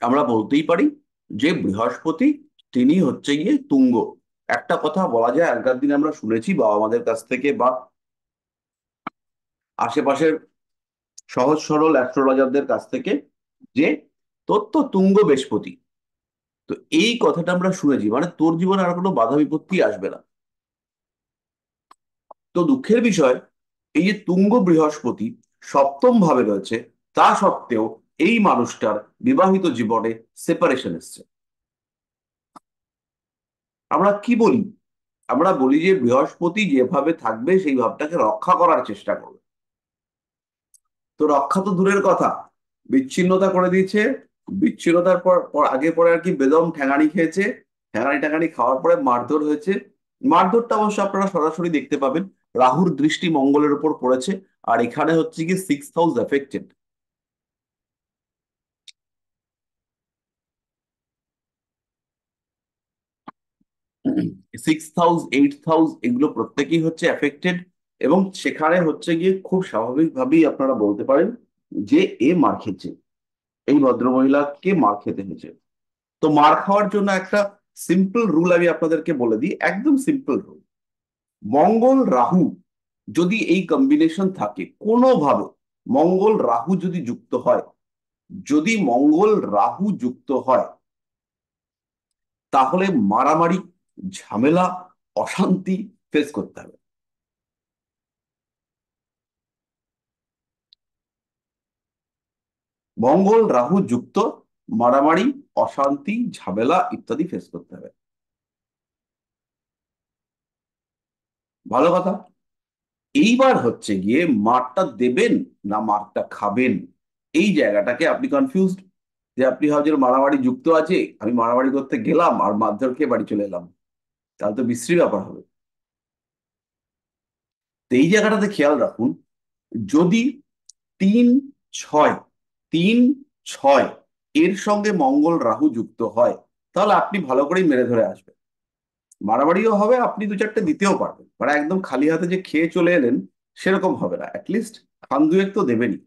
আমরা বলতেই পারি যে বৃহস্পতি তিনি হচ্ছে গিয়ে তুঙ্গ। একটা কথা বলা যায়, আগের দিন আমরা শুনেছি বাবা আমাদের কাছ থেকে বা আশেপাশের সহজ সরল অ্যাস্ট্রোলজারদের কাছ থেকে, যে তোর তো তুঙ্গ বৃহস্পতি। তো এই কথাটা আমরা শুনেছি, মানে তোর জীবনে আর কোনো বাধা বিপত্তি আসবে না। তো দুঃখের বিষয়, এই যে তুঙ্গ বৃহস্পতি সপ্তম ভাবে রয়েছে, তা সত্ত্বেও এই মানুষটার বিবাহিত জীবনে সেপারেশন এসছে। আমরা কি বলি? আমরা বলি যে বৃহস্পতি যেভাবে থাকবে সেই ভাবটাকে রক্ষা করার চেষ্টা করবে। তো রক্ষা তো দূরের কথা, বিচ্ছিন্নতা করে দিয়েছে। বিচ্ছিন্নতার পর পর আগে পরে আর কি বেদম ঠ্যাঙানি খেয়েছে। ঠ্যাঙানি টাঙানি খাওয়ার পরে মারধর হয়েছে। মারধরটা অবশ্য আপনারা সরাসরি দেখতে পাবেন, রাহুর দৃষ্টি মঙ্গলের উপর পড়েছে। আর এখানে হচ্ছে কি six house affected. Six house, eight house, এগুলো প্রত্যেকেই হচ্ছে এফেক্টেড। এবং সেখানে হচ্ছে গিয়ে খুব স্বাভাবিকভাবেই আপনারা বলতে পারেন যে এ মার খেয়েছে, এই ভদ্রমহিলাকে মার খেতে হয়েছে। তো মার খাওয়ার জন্য একটা সিম্পল রুল আমি আপনাদেরকে বলে দিই, একদম সিম্পল রুল। মঙ্গল রাহু যদি এই কম্বিনেশন থাকে কোনোভাবে, মঙ্গল রাহু যদি যুক্ত হয়, যদি মঙ্গল রাহু যুক্ত হয়, তাহলে মারামারি, ঝামেলা, অশান্তি ফেস করতে হবে। মঙ্গল রাহু যুক্ত, মারামারি, অশান্তি, ঝামেলা ইত্যাদি ফেস করতে হবে। ভালো কথা। এইবার হচ্ছে গিয়ে মারটা দেবেন না মারটা খাবেন, এই জায়গাটাকে আপনি কনফিউজড। যে আপনি ভাবছেন মারামারি যুক্ত আছে, আমি মারামারি করতে গেলাম আর মারধর খেয়ে বাড়ি চলে এলাম, তাহলে তো বিশ্রী ব্যাপার হবে। তো এই জায়গাটাতে খেয়াল রাখুন, যদি 3, 6 3, 6 এর সঙ্গে মঙ্গল রাহু যুক্ত হয়, তাহলে আপনি ভালো করেই মেরে ধরে আসবেন। মারামারিও হবে, আপনি 2-4টে দিতেও পারবেন, মানে একদম খালি হাতে যে খেয়ে চলে এলেন সেরকম হবে না, অ্যাটলিস্ট খান দুয়েক তো দেবেনই।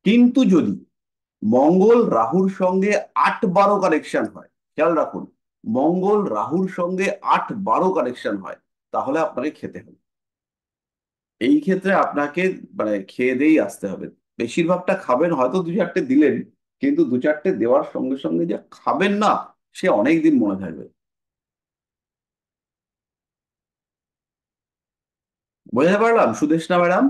কিন্তু যদি মঙ্গল রাহুর সঙ্গে 8-12 কানেকশন হয়, খেয়াল রাখুন, মঙ্গল রাহুর সঙ্গে 8-12 কানেকশন হয়, তাহলে আপনাকে খেতে হবে। এই ক্ষেত্রে আপনাকে মানে খেয়ে দিয়েই আসতে হবে। বেশিরভাগটা খাবেন, হয়তো 2-4টে দিলেন, কিন্তু 2-4টে দেওয়ার সঙ্গে সঙ্গে যে খাবেন না, সে অনেক দিন মনে থাকবে। বুঝতে পারলাম সুদেষ্ণা ম্যাডাম?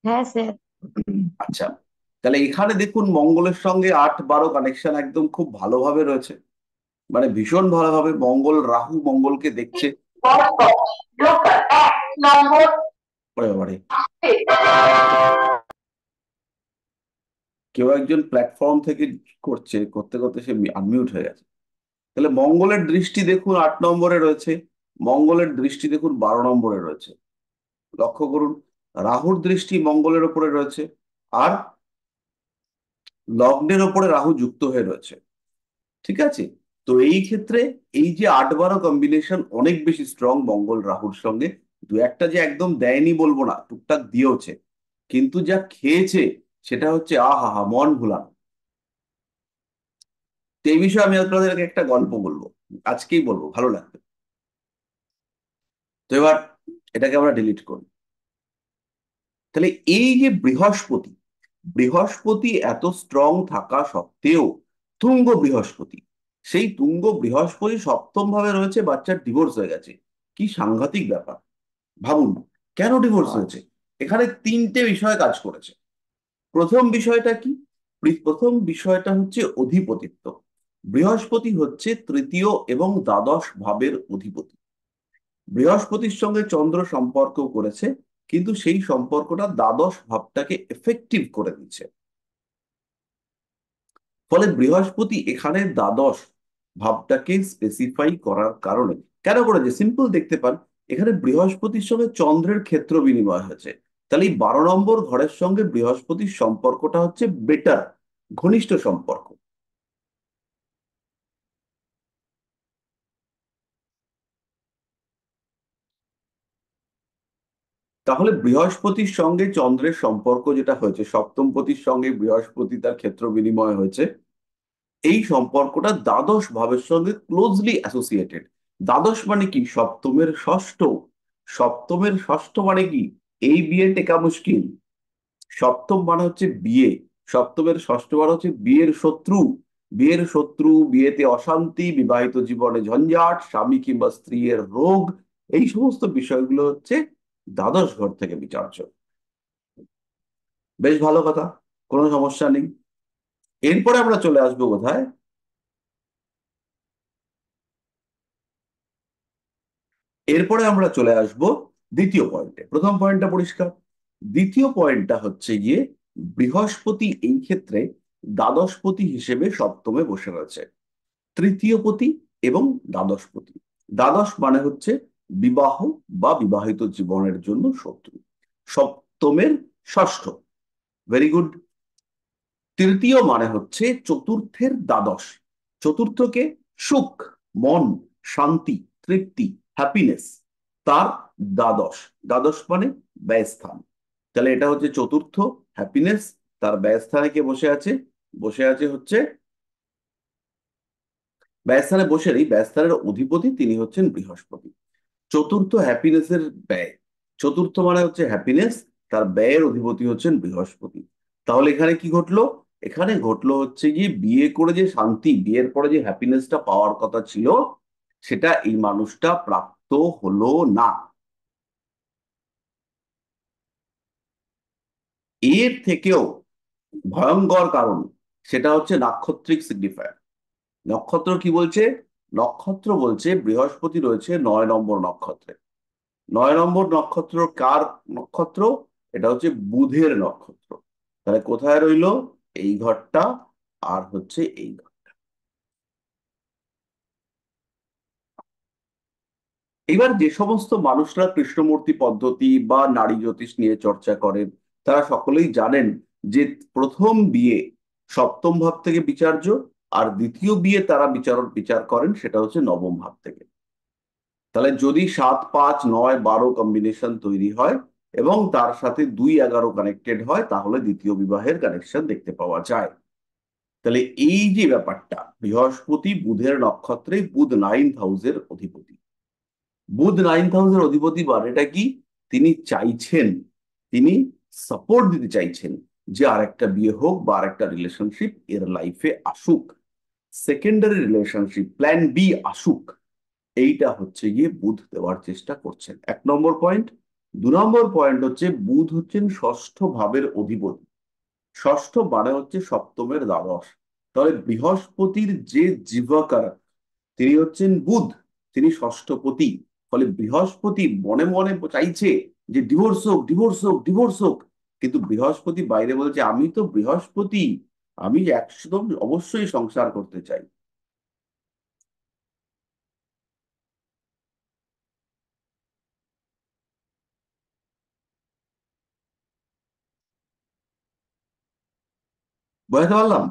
হ্যাঁ স্যার। আচ্ছা, তাহলে এখানে দেখুন মঙ্গলের সঙ্গে 8-12 কানেকশন একদম খুব ভালোভাবে রয়েছে, মানে ভীষণ ভালোভাবে মঙ্গল রাহু মঙ্গলকে দেখছে। ওরে বাবারে, কেউ একজন প্ল্যাটফর্ম থেকে করছে, করতে করতে সে আনমিউট হয়ে গেছে। তাহলে মঙ্গলের দৃষ্টি দেখুন 8 নম্বরে রয়েছে, মঙ্গলের দৃষ্টি দেখুন 12 নম্বরে রয়েছে। লক্ষ্য করুন, রাহুর দৃষ্টি মঙ্গলের ওপরে রয়েছে, আর লগ্নের ওপরে রাহু যুক্ত হয়ে রয়েছে। ঠিক আছে, তো এই ক্ষেত্রে এই যে 8-12 কম্বিনেশন অনেক বেশি স্ট্রং মঙ্গল রাহুর সঙ্গে। 2-1টা যে একদম দেয়নি বলবো না, টুকটাক দিয়েওছে, কিন্তু যা খেয়েছে সেটা হচ্ছে আহা হা, মন ভুলানো। তো এই বিষয়ে আমি আপনাদেরকে একটা গল্প বলবো, আজকেই বলবো, ভালো লাগবে। তো এবার এটাকে আমরা ডিলিট করি। তাহলে এই যে বৃহস্পতি, বৃহস্পতি এত স্ট্রং থাকা সত্ত্বেও, তুঙ্গ বৃহস্পতি, সেই তুঙ্গ বৃহস্পতি সপ্তম ভাবে রয়েছে, বাচ্চার ডিভোর্স হয়ে গেছে। কি সাংঘাতিক ব্যাপার! ভাবুন, কেন ডিভোর্স হয়েছে? এখানে 3টে বিষয় কাজ করেছে। প্রথম বিষয়টা কি? প্রথম বিষয়টা হচ্ছে অধিপতিত্ব। বৃহস্পতি হচ্ছে তৃতীয় এবং দ্বাদশ ভাবের অধিপতি। বৃহস্পতির সঙ্গে চন্দ্র সম্পর্ক করেছে, কিন্তু সেই সম্পর্কটা দ্বাদশ ভাবটাকে এফেক্টিভ করে দিচ্ছে। ফলে বৃহস্পতি এখানে দ্বাদশ ভাবটাকে স্পেসিফাই করার কারণে, কেন করেছে সিম্পল দেখতে পান, এখানে বৃহস্পতির সঙ্গে চন্দ্রের ক্ষেত্র বিনিময় হয়েছে। তাহলে এই 12 নম্বর ঘরের সঙ্গে বৃহস্পতির সম্পর্কটা হচ্ছে বেটার, ঘনিষ্ঠ সম্পর্ক। তাহলে বৃহস্পতির সঙ্গে চন্দ্রের সম্পর্ক যেটা হয়েছে, সপ্তমপতির সঙ্গে বৃহস্পতি তার ক্ষেত্র বিনিময় হয়েছে, এই সম্পর্কটা দ্বাদশ ভাবের সঙ্গে ক্লোজলি অ্যাসোসিয়েটেড। দ্বাদশ মানে কি? সপ্তমের ষষ্ঠ। সপ্তমের ষষ্ঠ মানে কি? এই বিয়ে টেকা মুশকিল। সপ্তম মানে হচ্ছে বিয়ে, সপ্তমের ষষ্ঠ মানে হচ্ছে বিয়ের শত্রু। বিয়ের শত্রু, বিয়েতে অশান্তি, বিবাহিত জীবনে ঝঞ্ঝাট, স্বামী কিংবা স্ত্রীর রোগ, এই সমস্ত বিষয়গুলো হচ্ছে দ্বাদশ ঘর থেকে বিচার্য। বেশ ভালো কথা, কোনো সমস্যা নেই। এরপরে আমরা চলে আসবো কোথায়? এরপরে আমরা চলে আসব দ্বিতীয় পয়েন্টে। প্রথম পয়েন্টটা পরিষ্কার, দ্বিতীয় পয়েন্টটা হচ্ছে গিয়ে বৃহস্পতি এই ক্ষেত্রে দ্বাদশপতি হিসেবে সপ্তমে বসে রয়েছে। তৃতীয় পতি এবং দ্বাদশপতি। দ্বাদশ মানে হচ্ছে বিবাহ বা বিবাহিত জীবনের জন্য শত্রু। সপ্তমের ষষ্ঠ, ভেরি গুড। তৃতীয় মানে হচ্ছে চতুর্থের দ্বাদশ। চতুর্থকে সুখ, মন, শান্তি, তৃপ্তি, হ্যাপিনেস, তার দ্বাদশ। দ্বাদশ মানে ব্যয়স্থান। তাহলে এটা হচ্ছে চতুর্থ, হ্যাপিনেস, তার ব্যয়স্থানে কে বসে আছে? বসে আছে হচ্ছে, ব্যয়স্থানে বসে নেই, ব্যয়স্থানের অধিপতি তিনি হচ্ছেন বৃহস্পতি। চতুর্থ হ্যাপিনেসের ব্যয়, চতুর্থ মানে হচ্ছে হ্যাপিনেস, তার ব্যয়ের অধিপতি হচ্ছেন বৃহস্পতি। তাহলে এখানে কি ঘটলো? এখানে ঘটলো হচ্ছে গিয়ে বিয়ে করে যে শান্তি, বিয়ের পরে যে হ্যাপিনেসটা পাওয়ার কথা ছিল, সেটা এই মানুষটা প্রাপ্ত হলো না। এর থেকেও ভয়ঙ্কর কারণ, সেটা হচ্ছে নাক্ষত্রিক সিগনিফায়ার। নক্ষত্র কি বলছে? নক্ষত্র বলছে বৃহস্পতি রয়েছে 9 নম্বর নক্ষত্রে। 9 নম্বর নক্ষত্র কার নক্ষত্র? এটা হচ্ছে বুধের নক্ষত্র। তাহলে কোথায় রইলো? এই ঘরটা, আর হচ্ছে এই ঘর। এবার যে সমস্ত মানুষরা কৃষ্ণমূর্তি পদ্ধতি বা নারী জ্যোতিষ নিয়ে চর্চা করেন, তারা সকলেই জানেন যে প্রথম বিয়ে সপ্তম ভাব থেকে বিচার্য, আর দ্বিতীয় বিয়ে তারা বিচার করেন সেটা হচ্ছে নবম ভাব থেকে। তাহলে যদি 7, 5, 9, 12 কম্বিনেশন তৈরি হয় এবং তার সাথে 2, 11 কানেক্টেড হয়, তাহলে দ্বিতীয় বিবাহের কানেকশন দেখতে পাওয়া যায়। তাহলে এই যে ব্যাপারটা, বৃহস্পতি বুধের নক্ষত্রে, বুধ 9th হাউসের অধিপতি। বুধ 9th হাউসের অধিপতি মানেটা কি? তিনি চাইছেন, তিনি সাপোর্ট দিতে চাইছেন যে আরেকটা বিয়ে হোক বা আরেকটা রিলেশনশিপ এর লাইফে আসুক, সেকেন্ডারি রিলেশনশিপ প্ল্যান বি আসুক। এইটা হচ্ছে গিয়ে বুধ দেওয়ার চেষ্টা করছেন, 1 নম্বর পয়েন্ট। 2 নম্বর পয়েন্ট হচ্ছে বুধ হচ্ছেন ষষ্ঠ ভাবের অধিপতি। ষষ্ঠ মানে হচ্ছে সপ্তমের দ্বাদশ। তাহলে বৃহস্পতির যে জীবকার, তিনি হচ্ছেন বুধ, তিনি ষষ্ঠপতি। ফলে বৃহস্পতি মনে মনে চাইছে যে ডিভোর্স হোক, ডিভোর্স হোক, ডিভোর্স হোক। কিন্তু বৃহস্পতি বাইরে বলছে আমি তো বৃহস্পতি, আমি একদম অবশ্যই সংসার করতে চাই। বুঝতে পারলাম?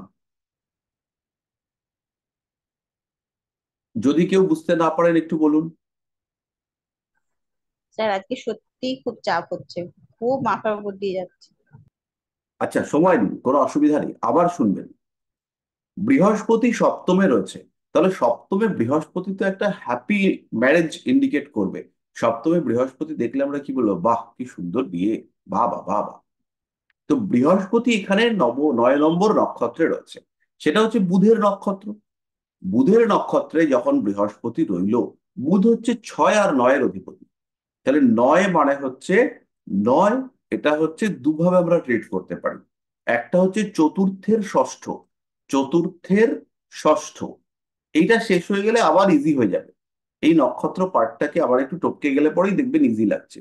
যদি কেউ বুঝতে না পারেন একটু বলুন। স্যার আজকে সত্যিই খুব চাপ হচ্ছে, খুব মাথার উপর দিয়ে যাচ্ছে। আচ্ছা, সময় নিন, কোনো অসুবিধা নেই, আবার শুনবেন। বৃহস্পতি সপ্তমে রয়েছে, তাহলে সপ্তমে বৃহস্পতি তো একটা হ্যাপি ম্যারেজ ইন্ডিকেট করবে। সপ্তমে বৃহস্পতি দেখলে আমরা কি বলবো? বাহ, কি সুন্দর বিয়ে, বাহ বাহ বাহ বাহ। তো বৃহস্পতি এখানে 9 নম্বর নক্ষত্রে রয়েছে, সেটা হচ্ছে বুধের নক্ষত্র। বুধের নক্ষত্রে যখন বৃহস্পতি রইল, বুধ হচ্ছে 6 আর 9-এর অধিপতি। তাহলে 9 মানে হচ্ছে 9, এটা হচ্ছে দুভাবে আমরা ট্রিট করতে পারি। একটা হচ্ছে চতুর্থের ষষ্ঠ, চতুর্থের ষষ্ঠ। এইটা শেষ হয়ে গেলে আবার ইজি হয়ে যাবে। এই নক্ষত্র পার্টটাকে আবার একটু টপকে গেলে পরেই দেখবেন ইজি লাগছে।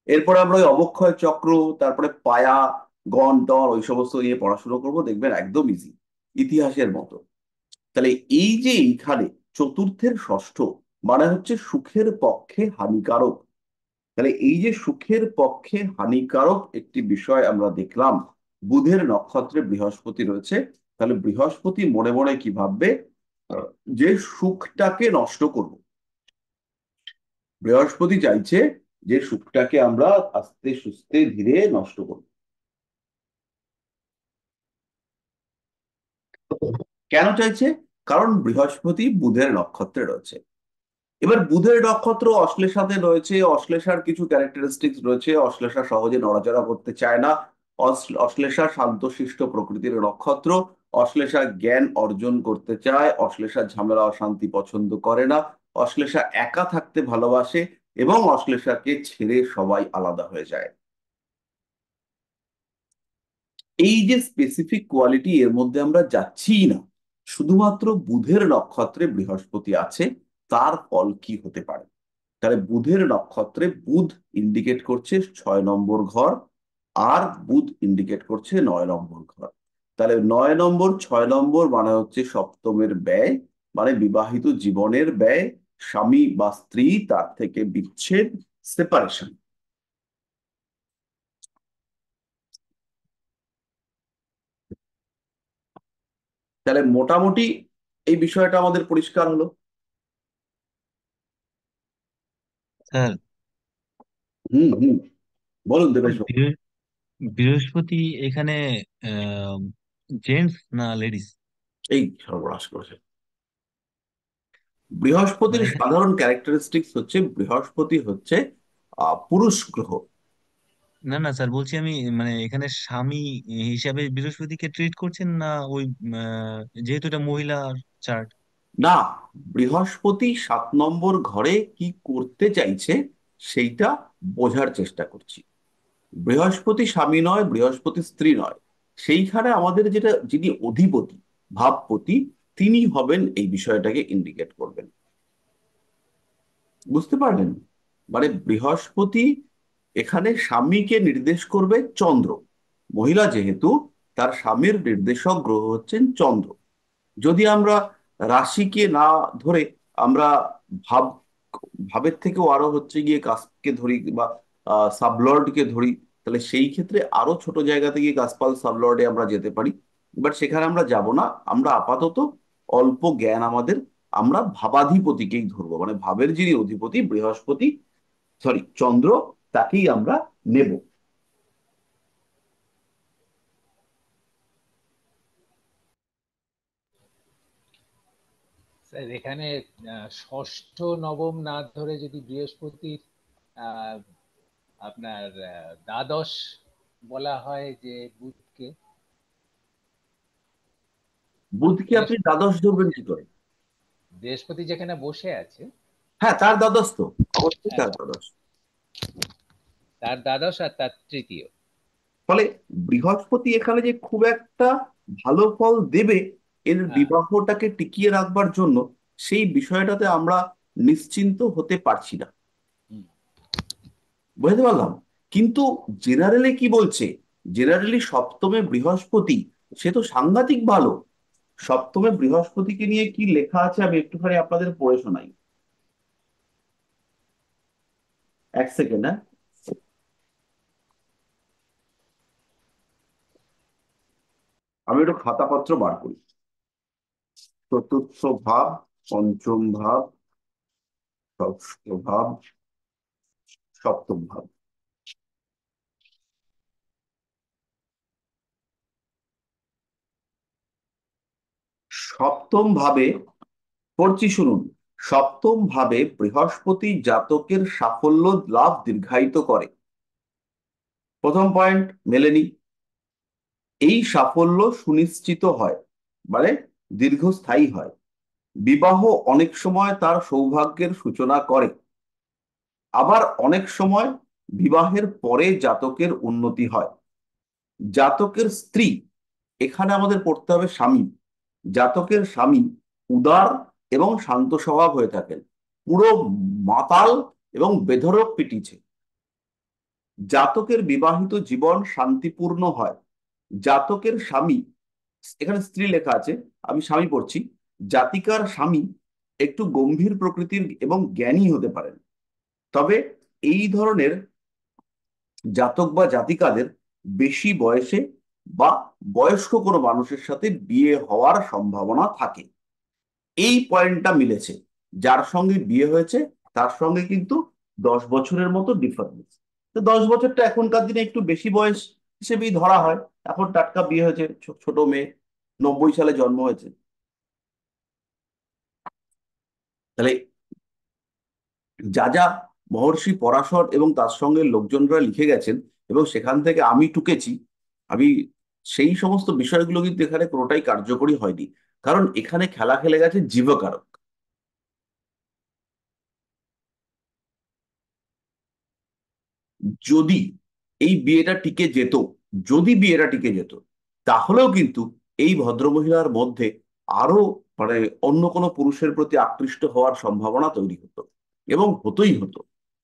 এরপরে আমরা ওই অবক্ষয় চক্র, তারপরে পায়া, গণ টন ওই সমস্ত নিয়ে পড়াশোনা করবো, দেখবেন একদম ইজি, ইতিহাসের মতো। তাহলে এই যে এইখানে চতুর্থের ষষ্ঠ মানে হচ্ছে সুখের পক্ষে হানিকারক। তাহলে এই যে সুখের পক্ষে হানিকারক একটি বিষয় আমরা দেখলাম, বুধের নক্ষত্রে বৃহস্পতি রয়েছে। তাহলে বৃহস্পতি মনে মনে কি ভাববে? যে সুখটাকে নষ্ট করব। বৃহস্পতি চাইছে যে সুখটাকে আমরা আস্তে সুস্তে ধীরে নষ্ট করব। কেন চাইছে? কারণ বৃহস্পতি বুধের নক্ষত্রে রয়েছে। এবার বুধের নক্ষত্র অশ্লেষাতে রয়েছে, অশ্লেষার কিছু ক্যারেক্টারিস্টিক্স রয়েছে। অশ্লেষা সহজে নড়াচড়া করতে চায় না। অশ্লেষা শান্তশিষ্ট প্রকৃতির নক্ষত্র। অশ্লেষা জ্ঞান অর্জন করতে চায়, অশ্লেষা ঝামেলা অশান্তি পছন্দ করে না। অশ্লেষা একা থাকতে ভালোবাসে এবং অশ্লেষাকে ছেড়ে সবাই আলাদা হয়ে যায়। এই যে স্পেসিফিক কোয়ালিটি, এর মধ্যে আমরা যাচ্ছি না। শুধুমাত্র বুধের নক্ষত্রে বৃহস্পতি আছে, তার ফল কি হতে পারে? তাহলে বুধের নক্ষত্রে বুধ ইন্ডিকেট করছে 6 নম্বর ঘর, আর বুধ ইন্ডিকেট করছে 9 নম্বর ঘর। তাহলে 9 নম্বর, 6 নম্বর মানে হচ্ছে সপ্তমের ব্যয়, মানে বিবাহিত জীবনের ব্যয়, স্বামী বা স্ত্রী তার থেকে বিচ্ছেদ, সেপারেশন। তাহলে মোটামুটি এই বিষয়টা আমাদের পরিষ্কার হলো। স্যার, হুম হুম, বলুন দেবেশ বাবু। বৃহ- বৃহস্পতি এখানে জেন্টস না লেডিস? এই সর্বনাশ করেছে। বৃহস্পতির মানে এখানে, সাধারণ ক্যারেক্টারিস্টিক্স হচ্ছে বৃহস্পতি হচ্ছে পুরুষ গ্রহ। না না স্যার, বলছি আমি মানে এখানে স্বামী হিসাবে বৃহস্পতিকে ট্রিট করছেন না ওই যেহেতু এটা মহিলার চার্ট? না, বৃহস্পতি 7 নম্বর ঘরে কি করতে চাইছে সেইটা বোঝার চেষ্টা করছি। বৃহস্পতি স্বামী নয়, বৃহস্পতি স্ত্রী নয়। সেইখানে আমাদের যেটা, যিনি অধিপতি, ভাবপতি, তিনি হবেন এই বিষয়টাকে ইন্ডিকেট করবেন। বুঝতে পারলেন? মানে বৃহস্পতি এখানে স্বামীকে নির্দেশ করবে চন্দ্র। মহিলা যেহেতু, তার স্বামীর নির্দেশক গ্রহ হচ্ছেন চন্দ্র। যদি আমরা রাশিকে না ধরে আমরা ভাব ভাবের থেকেও আরো হচ্ছে গিয়ে কাস্পকে ধরি বা সাবলর্ডকে ধরি, তাহলে সেই ক্ষেত্রে আরো ছোট জায়গাতে গিয়ে কাসপাল সাবলর্ডে আমরা যেতে পারি। বাট সেখানে আমরা যাব না। আমরা আপাতত অল্প জ্ঞান আমাদের, আমরা ভাবাধিপতিকেই ধরবো, মানে ভাবের যিনি অধিপতি বৃহস্পতি, সরি চন্দ্র, তাকেই আমরা নেব। স্যার এখানে ষষ্ঠ নবম না ধরে যদি বৃহস্পতির আহ, আপনার দ্বাদশ বলা হয় যে বুধকে, বুধকে আপনি বৃহস্পতি দ্বাদশ ধরবেন কি করে? বৃহস্পতি যেখানে বসে আছে, হ্যাঁ, তার দ্বাদশ তো, অবশ্যই হ্যাঁ, তার দ্বাদশ। তার দ্বাদশ আর তার তৃতীয়। ফলে বৃহস্পতি এখানে যে খুব একটা ভালো ফল দেবে এর হ্যাঁ, বিবাহটাকে টিকিয়ে রাখবার জন্য, সেই বিষয়টাতে আমরা নিশ্চিন্ত হতে পারছি না। হুম, বুঝতে পারলাম। কিন্তু জেনারেলি কি বলছে, জেনারেলি সপ্তমে বৃহস্পতি, সে তো সাংঘাতিক ভালো। সপ্তমে বৃহস্পতিকে নিয়ে কি লেখা আছে আমি একটুখানি আপনাদের পড়ে শোনাই। এক সেকেন্ড, হ্যাঁ। আমি একটু খাতাপত্র বার করি। চতুর্থ ভাব, পঞ্চম ভাব, ষষ্ঠ ভাব, সপ্তম ভাব। সপ্তম ভাবে পড়ছি, শুনুন। সপ্তম ভাবে বৃহস্পতি জাতকের সাফল্য লাভ দীর্ঘায়িত করে। প্রথম পয়েন্ট মেলেনি। এই সাফল্য সুনিশ্চিত হয়, মানে দীর্ঘস্থায়ী হয়। বিবাহ অনেক সময় তার সৌভাগ্যের সূচনা করে, আবার অনেক সময় বিবাহের পরে জাতকের উন্নতি হয়। জাতকের স্ত্রী, এখানে আমাদের পড়তে হবে স্বামী, জাতকের স্বামী উদার এবং শান্ত স্বভাব হয়ে থাকেন, পুরো মাতাল এবং বেধড়ক পিটিছে। জাতকের বিবাহিত জীবন শান্তিপূর্ণ হয়। জাতকের স্বামী, এখানে স্ত্রী লেখা আছে, আমি স্বামী পড়ছি। জাতিকার স্বামী একটু গম্ভীর প্রকৃতির এবং জ্ঞানী হতে পারেন। তবে এই ধরনের জাতক বা জাতিকাদের বেশি বয়সে বা বয়স্ক কোনো মানুষের সাথে বিয়ে হওয়ার সম্ভাবনা থাকে। এই পয়েন্টটা মিলেছে। যার সঙ্গে বিয়ে হয়েছে তার সঙ্গে কিন্তু 10 বছরের মতো ডিফারেন্স। তো 10 বছরটা এখনকার দিনে একটু বেশি বয়স হিসেবেই ধরা হয়। এখন টাটকা বিয়ে হয়েছে, ছোট মেয়ে, 90 সালে জন্ম হয়েছে। তাহলে যা যা মহর্ষি পরাশর এবং তার সঙ্গে লোকজনরা লিখে গেছেন এবং সেখান থেকে আমি টুকেছি, আমি সেই সমস্ত বিষয়গুলো কিন্তু এখানে কোনোটাই কার্যকরী হয়নি। কারণ এখানে খেলা খেলে গেছে জীবকারক। যদি এই বিয়েটা টিকে যেত, যদি বিয়েটা টিকে যেত, তাহলেও কিন্তু এই ভদ্রমহিলার মধ্যে আরো, মানে অন্য কোনো পুরুষের প্রতি আকৃষ্ট হওয়ার সম্ভাবনা তৈরি হতো, এবং হতোই হতো।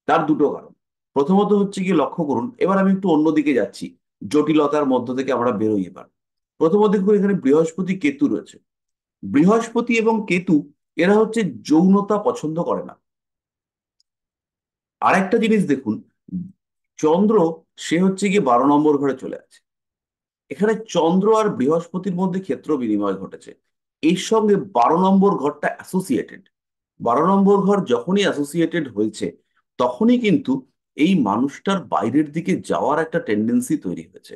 তার দুটো কারণ। প্রথমত হচ্ছে কি, লক্ষ্য করুন, এবার আমি একটু অন্যদিকে যাচ্ছি, জটিলতার মধ্য থেকে আমরা বেরোই এবার। প্রথমত দেখুন, এখানে বৃহস্পতি কেতু রয়েছে। বৃহস্পতি এবং কেতু এরা হচ্ছে যৌনতা পছন্দ করে না। আরেকটা জিনিস দেখুন, চন্দ্র, সে হচ্ছে গিয়ে 12 নম্বর ঘরে চলে আছে। এখানে চন্দ্র আর বৃহস্পতির মধ্যে ক্ষেত্র বিনিময় ঘটেছে। এর সঙ্গে 12 নম্বর ঘরটা অ্যাসোসিয়েটেড। 12 নম্বর ঘর যখনই অ্যাসোসিয়েটেড হয়েছে, তখনই কিন্তু এই মানুষটার বাইরের দিকে যাওয়ার একটা টেন্ডেন্সি তৈরি হয়েছে।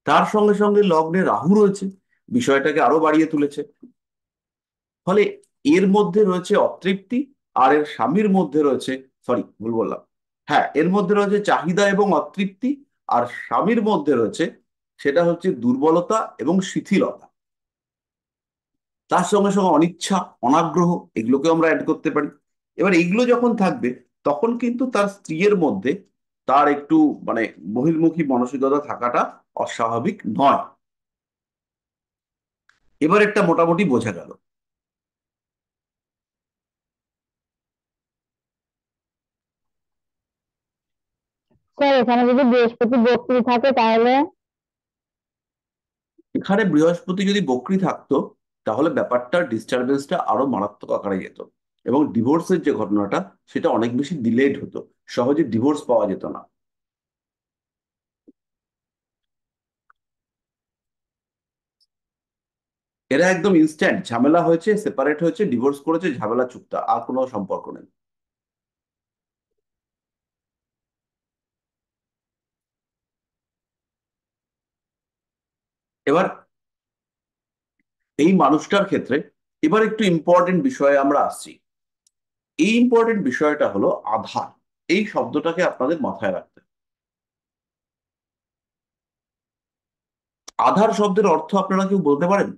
তার সঙ্গে সঙ্গে লগ্নে রাহু রয়েছে, বিষয়টাকে আরো বাড়িয়ে তুলেছে। ফলে এর মধ্যে রয়েছে অতৃপ্তি, আর এর স্বামীর মধ্যে রয়েছে, সরি ভুল বললাম, হ্যাঁ এর মধ্যে রয়েছে চাহিদা এবং অতৃপ্তি, আর স্বামীর মধ্যে রয়েছে, সেটা হচ্ছে দুর্বলতা এবং শিথিলতা। তার সঙ্গে সঙ্গে অনিচ্ছা, অনাগ্রহ, এগুলোকেও আমরা অ্যাড করতে পারি। এবার এগুলো যখন থাকবে, তখন কিন্তু তার স্ত্রীর মধ্যে তার একটু, মানে বহির্মুখী মানসিকতা থাকাটা অস্বাভাবিক নয়। এবার একটা মোটামুটি বোঝা গেল। স্যার এখানে যদি বৃহস্পতি বক্রী থাকে তাহলে? এখানে বৃহস্পতি যদি বক্রী থাকতো, তাহলে ব্যাপারটা ডিস্টারবেন্সটা আরো মারাত্মক আকারে যেত। এবং ডিভোর্সের যে ঘটনাটা সেটা অনেক বেশি ডিলেড হতো, সহজে ডিভোর্স পাওয়া যেত না। এরা একদম ইনস্ট্যান্ট, ঝামেলা হয়েছে, সেপারেট হয়েছে, ডিভোর্স করেছে, ঝামেলা চুক্তা, আর কোনো সম্পর্ক নেই। এবার এই মানুষটার ক্ষেত্রে এবার একটু ইম্পর্টেন্ট বিষয়ে আমরা আসছি। এই ইম্পর্টেন্ট বিষয়টা হলো আধার। এই শব্দটাকে আপনাদের মাথায় রাখতে হবে। আধার শব্দের অর্থ আপনারা কেউ বলতে পারেন?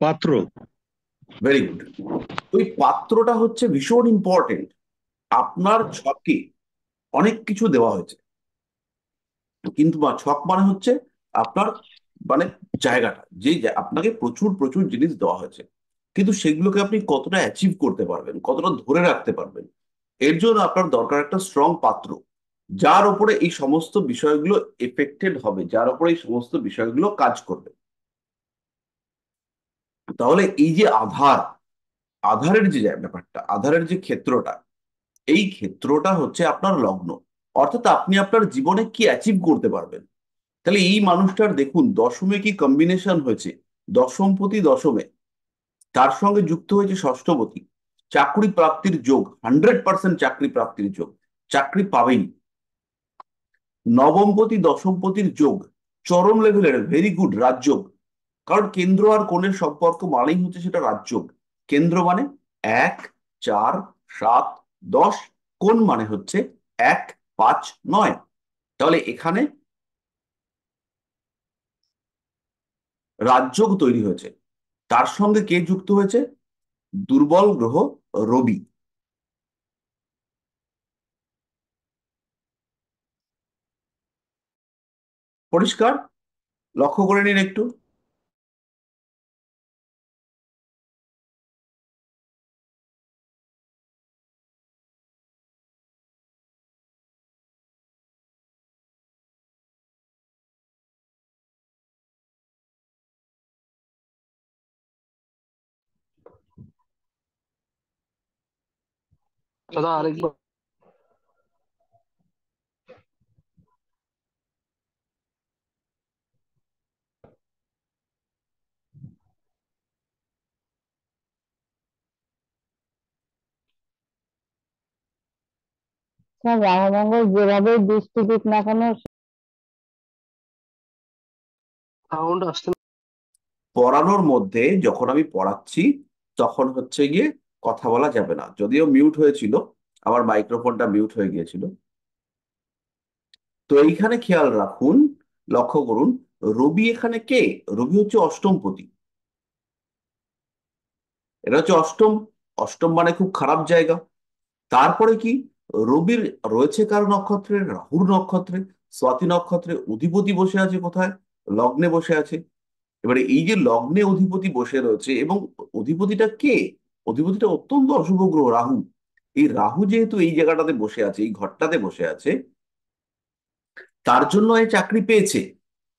পাত্র। Very good. ওই পাত্রটা হচ্ছে ভীষণ ইম্পর্টেন্ট। আপনার ছকে অনেক কিছু দেওয়া হয়েছে, কিন্তু ছক মানে হচ্ছে আপনার মানে জায়গাটা, আপনাকে প্রচুর প্রচুর জিনিস দেওয়া হয়েছে, কিন্তু সেগুলোকে আপনি কতটা অ্যাচিভ করতে পারবেন, কতটা ধরে রাখতে পারবেন, এর জন্য আপনার দরকার একটা স্ট্রং পাত্র, যার উপরে এই সমস্ত বিষয়গুলো এফেক্টেড হবে, যার উপরে এই সমস্ত বিষয়গুলো কাজ করবে। তাহলে এই যে আধার, আধারের যে ব্যাপারটা, আধারের যে ক্ষেত্রটা, এই ক্ষেত্রটা হচ্ছে আপনার লগ্ন, অর্থাৎ আপনি আপনার জীবনে কি অ্যাচিভ করতে পারবেন। তাহলে এই মানুষটার দেখুন দশমে কি কম্বিনেশন হয়েছে, দশমপতি দশমে, তার সঙ্গে যুক্ত হয়েছে ষষ্ঠপতি, চাকরি প্রাপ্তির যোগ, 100% চাকরি প্রাপ্তির যোগ, চাকরি পাবেনি। নবমপতি দশমপতির যোগ, চরম লেভেলের, ভেরি গুড, রাজযোগ। কারণ কেন্দ্র আর কোণের সম্পর্ক মানেই হচ্ছে সেটা রাজযোগ। কেন্দ্র মানে 1, 4, 7, 10, কোণ মানে হচ্ছে 1, 5, 9। তাহলে এখানে রাজযোগ তৈরি হয়েছে। তার সঙ্গে কে যুক্ত হয়েছে? দুর্বল গ্রহ রবি। পরিষ্কার? লক্ষ্য করে নিন একটু। দাদা আরেকবার। স্যার রামমঙ্গল যেভাবে দৃষ্টি দিক না কেন, সাউন্ড আসছে না। পড়ানোর মধ্যে যখন আমি পড়াচ্ছি তখন হচ্ছে গিয়ে কথা বলা যাবে না, যদিও মিউট হয়েছিল, আমার মাইক্রোফোনটা মিউট হয়ে গিয়েছিল। তো এইখানে খেয়াল রাখুন, লক্ষ্য করুন, রবি এখানে কে? রবি হচ্ছে অষ্টমপতি। এটা হচ্ছে অষ্টম, অষ্টম মানে খুব খারাপ জায়গা। তারপরে কি, রবির রয়েছে কার নক্ষত্রে? রাহুর নক্ষত্রে, স্বাতী নক্ষত্রে। অধিপতি বসে আছে কোথায়? লগ্নে বসে আছে। এবারে এই যে লগ্নে অধিপতি বসে রয়েছে, এবং অধিপতিটা কে? অধিপতিটা অত্যন্ত অশুভ গ্রহ রাহু। এই রাহু যেহেতু এই জায়গাটাতে বসে আছে, এই ঘরটাতে বসে আছে, তার জন্য এই চাকরি পেয়েছে,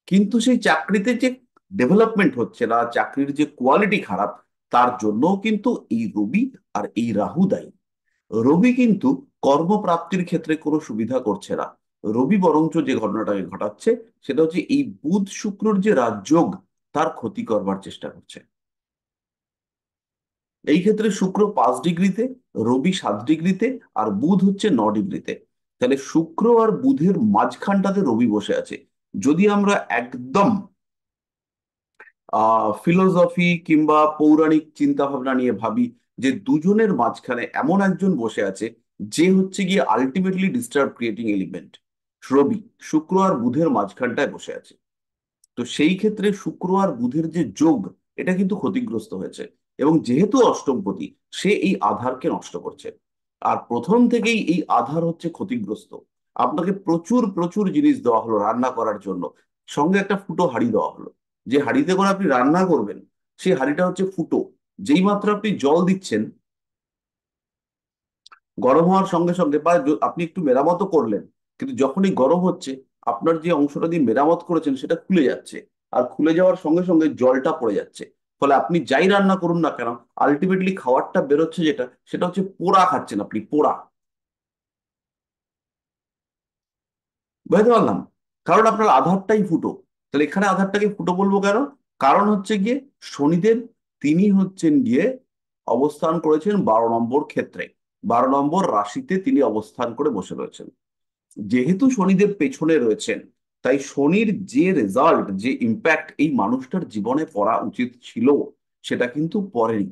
কিন্তু সেই চাকরিতে যে ডেভেলপমেন্ট হচ্ছে না, চাকরির যে কোয়ালিটি খারাপ, তার জন্যও কিন্তু এই রবি আর এই রাহু দায়ী। রবি কিন্তু কর্মপ্রাপ্তির ক্ষেত্রে কোনো সুবিধা করছে না। রবি বরঞ্চ যে ঘটনাটাকে ঘটাচ্ছে সেটা হচ্ছে এই বুধ শুক্রর যে রাজযোগ, তার ক্ষতি করবার চেষ্টা করছে। এই ক্ষেত্রে শুক্র 5 ডিগ্রিতে, রবি 7 ডিগ্রিতে, আর বুধ হচ্ছে 9 ডিগ্রিতে। তাহলে শুক্র আর বুধের মাঝখানটাতে রবি বসে আছে। যদি আমরা একদম ফিলোসফি কিংবা পৌরাণিক চিন্তা ভাবনা নিয়ে ভাবি, যে দুজনের মাঝখানে এমন একজন বসে আছে যে হচ্ছে গিয়ে আলটিমেটলি ডিস্টার্ব ক্রিয়েটিং এলিমেন্ট, রবি শুক্র আর বুধের মাঝখানটায় বসে আছে। তো সেই ক্ষেত্রে শুক্র আর বুধের যে যোগ, এটা কিন্তু ক্ষতিগ্রস্ত হয়েছে, এবং যেহেতু অষ্টমপতি, সে এই আধারকে নষ্ট করছে। আর প্রথম থেকেই এই আধার হচ্ছে ক্ষতিগ্রস্ত। আপনাকে প্রচুর প্রচুর জিনিস দেওয়া হলো রান্না করার জন্য, সঙ্গে একটা ফুটো হাঁড়ি দেওয়া হলো, যে হাঁড়িতে করে আপনি রান্না করবেন, সেই হাঁড়িটা হচ্ছে ফুটো। যেই মাত্র আপনি জল দিচ্ছেন, গরম হওয়ার সঙ্গে সঙ্গে, বা আপনি একটু মেরামতও করলেন, কিন্তু যখনই গরম হচ্ছে, আপনার যে অংশটা দিয়ে মেরামত করেছেন সেটা খুলে যাচ্ছে, আর খুলে যাওয়ার সঙ্গে সঙ্গে জলটা পড়ে যাচ্ছে। ফলে আপনি যাই রান্না করুন না কেন, আলটিমেটলি খাবারটা বেরোচ্ছে যেটা, সেটা হচ্ছে পোড়া খাচ্ছেন আপনি, পোড়া। বুঝতে পারলাম? কারণ আপনার আধারটাই ফুটো। তাহলে এখানে আধারটাকে ফুটো বলবো কেন? কারণ হচ্ছে গিয়ে শনিদেব, তিনি হচ্ছেন গিয়ে অবস্থান করেছেন 12 নম্বর ক্ষেত্রে, 12 নম্বর রাশিতে তিনি অবস্থান করে বসে রয়েছেন। যেহেতু শনিদেব পেছনে রয়েছেন, তাই শনির যে রেজাল্ট, যে ইম্প্যাক্ট এই মানুষটার জীবনে পড়া উচিত ছিল, সেটা কিন্তু পড়েনি।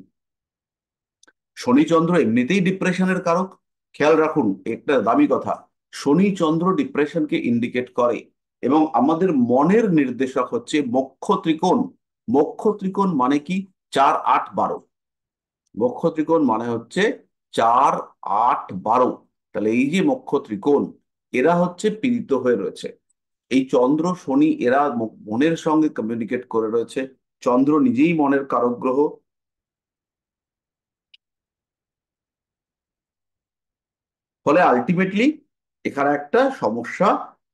শনি চন্দ্র এমনিতেই ডিপ্রেশনের কারক। খেয়াল রাখুন, একটা দামি কথা, শনি চন্দ্র ডিপ্রেশনকে ইন্ডিকেট করে। এবং আমাদের মনের নির্দেশক হচ্ছে বক্ষ ত্রিকোণ। বক্ষ ত্রিকোণ মানে কি? 4, 8, 12। বক্ষ ত্রিকোণ মানে হচ্ছে 4, 8, 12। তাহলে এই যে বক্ষ ত্রিকোণ, এরা হচ্ছে পীড়িত হয়ে রয়েছে। এই চন্দ্র শনি এরা মনের সঙ্গে কমিউনিকেট করে রয়েছে। চন্দ্র নিজেই মনের কারক গ্রহ। ফলে আলটিমেটলি এখানে একটা সমস্যা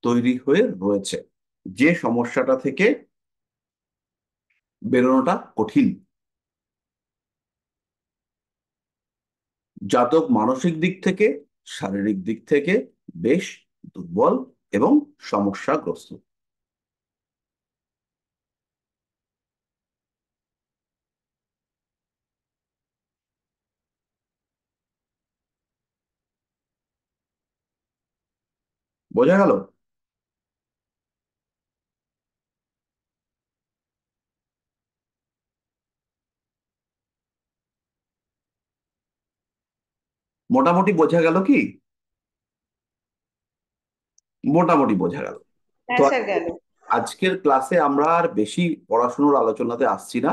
তৈরি হয়ে রয়েছে, যে সমস্যাটা থেকে বেরোনোটা কঠিন। জাতক মানসিক দিক থেকে, শারীরিক দিক থেকে বেশ দুর্বল এবং সমস্যাগ্রস্ত। বোঝা গেল? মোটামুটি বোঝা গেল কি? মোটামুটি বোঝা গেল। তো হ্যাঁ স্যার গেল। আজকের ক্লাসে আমরা আর বেশি পড়াশোনার আলোচনাতে আসছি না।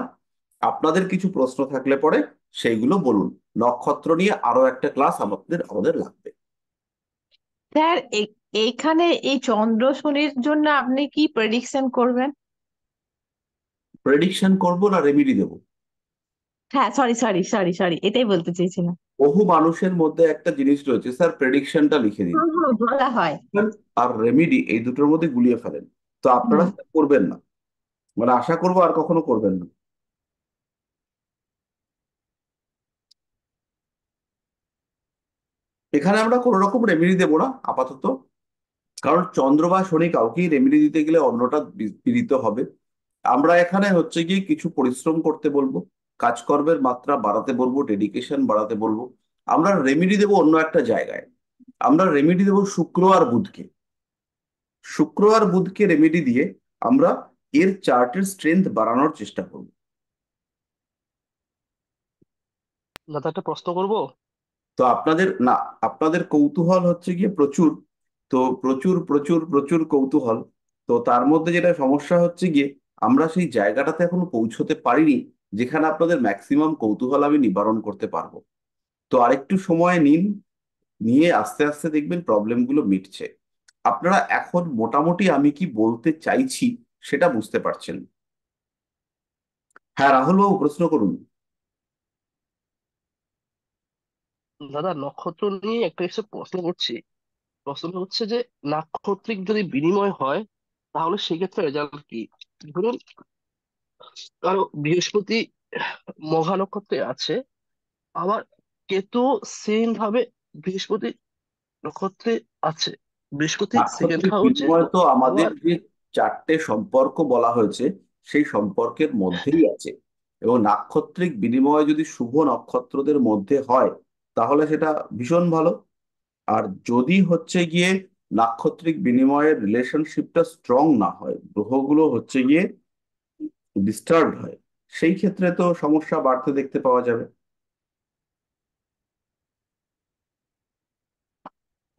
আপনাদের কিছু প্রশ্ন থাকলে পরে সেইগুলো বলুন। নক্ষত্র নিয়ে আরো একটা ক্লাস আমাদের আমাদের লাগবে। স্যার এইখানে এই চন্দ্র শনির জন্য আপনি কি প্রেডিকশন করবেন? প্রেডিকশন করব না রেমিডি দেবো? হ্যাঁ, সরি সরি সরি সরি, এটাই বলতে চেয়েছিলাম। বহু মানুষের মধ্যে একটা জিনিস রয়েছে, স্যার প্রেডিকশনটা লিখে দিন, হুম হুম, বলা হয়। আর রেমিডি এই দুটোর মধ্যে গুলিয়ে ফেলেন। তো আপনারা হুম। সেটা করবেন না, মানে আশা করবো আর কখনো করবেন না। এখানে আমরা কোনো রকম রেমেডি দেবো না আপাতত, কারণ চন্দ্র বা শনি কাউকেই রেমেডি দিতে গেলে অন্যটা পীড়িত হবে। আমরা এখানে হচ্ছে গিয়ে কিছু পরিশ্রম করতে বলবো, কাজকর্মের মাত্রা বাড়াতে বলবো, ডেডিকেশন বাড়াতে বলবো। আমরা রেমেডি দেবো অন্য একটা জায়গায়। আমরা রেমেডি দেবো শুক্র আর বুধকে। শুক্র আর বুধকে রেমেডি দিয়ে আমরা এর চার্টের স্ট্রেংথ বাড়ানোর চেষ্টা করব। দাদা একটা প্রশ্ন করব। তো আপনাদের না, আপনাদের কৌতূহল হচ্ছে গিয়ে প্রচুর। তো প্রচুর প্রচুর প্রচুর কৌতূহল। তো তার মধ্যে যেটা সমস্যা হচ্ছে গিয়ে, আমরা সেই জায়গাটাতে এখনো পৌঁছতে পারিনি যেখানে আপনাদের ম্যাক্সিমাম কৌতূহল আমি নিবারণ করতে পারবো। তো আরেকটু সময় নিন, নিয়ে আস্তে আস্তে দেখবেন প্রবলেমগুলো মিটছে। আপনারা এখন মোটামুটি আমি কি বলতে চাইছি সেটা বুঝতে পারছেন? হ্যাঁ রাহুল বাবু, প্রশ্ন করুন। দাদা নক্ষত্র নিয়ে একটা কিছু প্রশ্ন করছি। প্রশ্নটা হচ্ছে যে নাক্ষত্রিক যদি বিনিময় হয় তাহলে সেক্ষেত্রে রেজাল্ট কি? ধরুন কারো বৃহস্পতি মঘা নক্ষত্রে আছে, আবার কেতু সেম ভাবে বৃহস্পতি নক্ষত্রে আছে। বৃহস্পতি সেকেন্ড নাক্ষত্রিক হাউসে, বিনিময় তো আমাদের আবার যে চারটে সম্পর্ক বলা হয়েছে সেই সম্পর্কের মধ্যেই আছে। এবং নাক্ষত্রিক বিনিময় যদি শুভ নক্ষত্রদের মধ্যে হয় তাহলে সেটা ভীষণ ভালো। আর যদি হচ্ছে গিয়ে নাক্ষত্রিক বিনিময়ের রিলেশনশিপটা স্ট্রং না হয়, গ্রহগুলো হচ্ছে গিয়ে ডিস্টার্বড হয়, সেই ক্ষেত্রে তো সমস্যা বাড়তে দেখতে পাওয়া যাবে।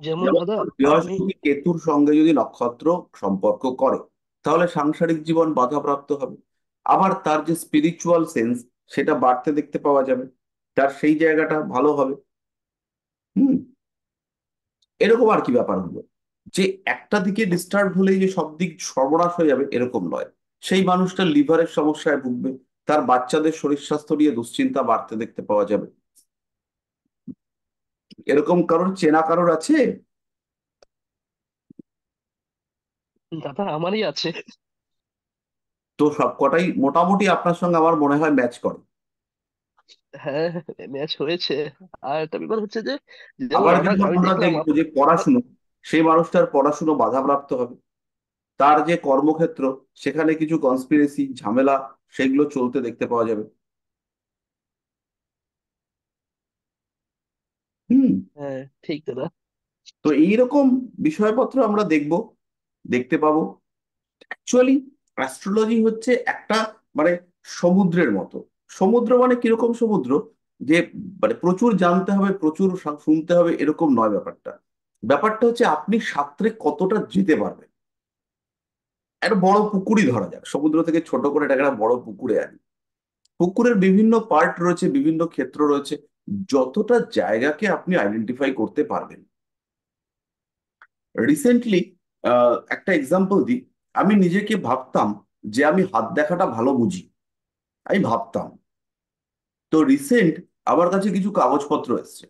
যেমন যেমন দাদা আমি বৃহস্পতি কেতুর সঙ্গে যদি নক্ষত্র সম্পর্ক করে তাহলে সাংসারিক জীবন বাধাপ্রাপ্ত হবে। আবার তার যে স্পিরিচুয়াল সেন্স সেটা বাড়তে দেখতে পাওয়া যাবে, তার সেই জায়গাটা ভালো হবে। হুম। এরকম আর কি ব্যাপার হলো, যে একটা দিকে ডিস্টার্ব হলেই যে সব দিক সর্বনাশ হয়ে যাবে এরকম নয়। সেই মানুষটা লিভারের সমস্যায় ভুগবে, তার বাচ্চাদের শরীর স্বাস্থ্য নিয়ে দুশ্চিন্তা বাড়তে দেখতে পাওয়া যাবে। এরকম কারোর চেনা কারোর আছে? দাদা আমারই আছে। তো সবকটাই মোটামুটি আপনার সঙ্গে আমার মনে হয় ম্যাচ করে। হ্যাঁ, ম্যাচ হয়েছে। আর একটা ব্যাপার হচ্ছে যে, যেমন আবার আমার যেমন আমি আমরা দেখলাম দেখবো যে পড়াশুনো, সেই মানুষটার পড়াশুনো বাধাপ্রাপ্ত হবে, তার যে কর্মক্ষেত্র সেখানে কিছু কনস্পিরেসি ঝামেলা সেগুলো চলতে দেখতে পাওয়া যাবে। হুম। হ্যাঁ, ঠিক দাদা। তো এইরকম বিষয়পত্র আমরা দেখতে পাবো। অ্যাকচুয়ালি অ্যাস্ট্রোলজি হচ্ছে একটা মানে সমুদ্রের মতো। সমুদ্র মানে কিরকম সমুদ্র, যে মানে প্রচুর জানতে হবে, প্রচুর শুনতে হবে, এরকম নয় ব্যাপারটা। ব্যাপারটা হচ্ছে আপনি সাঁতরে কতটা যেতে পারবেন। একটা বড় পুকুরই ধরা যাক, সমুদ্র থেকে ছোট করে এটাকে একটা বড় পুকুরে আনি। পুকুরের বিভিন্ন পার্ট রয়েছে, বিভিন্ন ক্ষেত্র রয়েছে, যতটা জায়গাকে আপনি আইডেন্টিফাই করতে পারবেন। রিসেন্টলি একটা এক্সাম্পল দিই। আমি নিজেকে ভাবতাম যে আমি হাত দেখাটা ভালো বুঝি, আমি ভাবতাম। তো রিসেন্ট আমার কাছে কিছু কাগজপত্র এসেছে,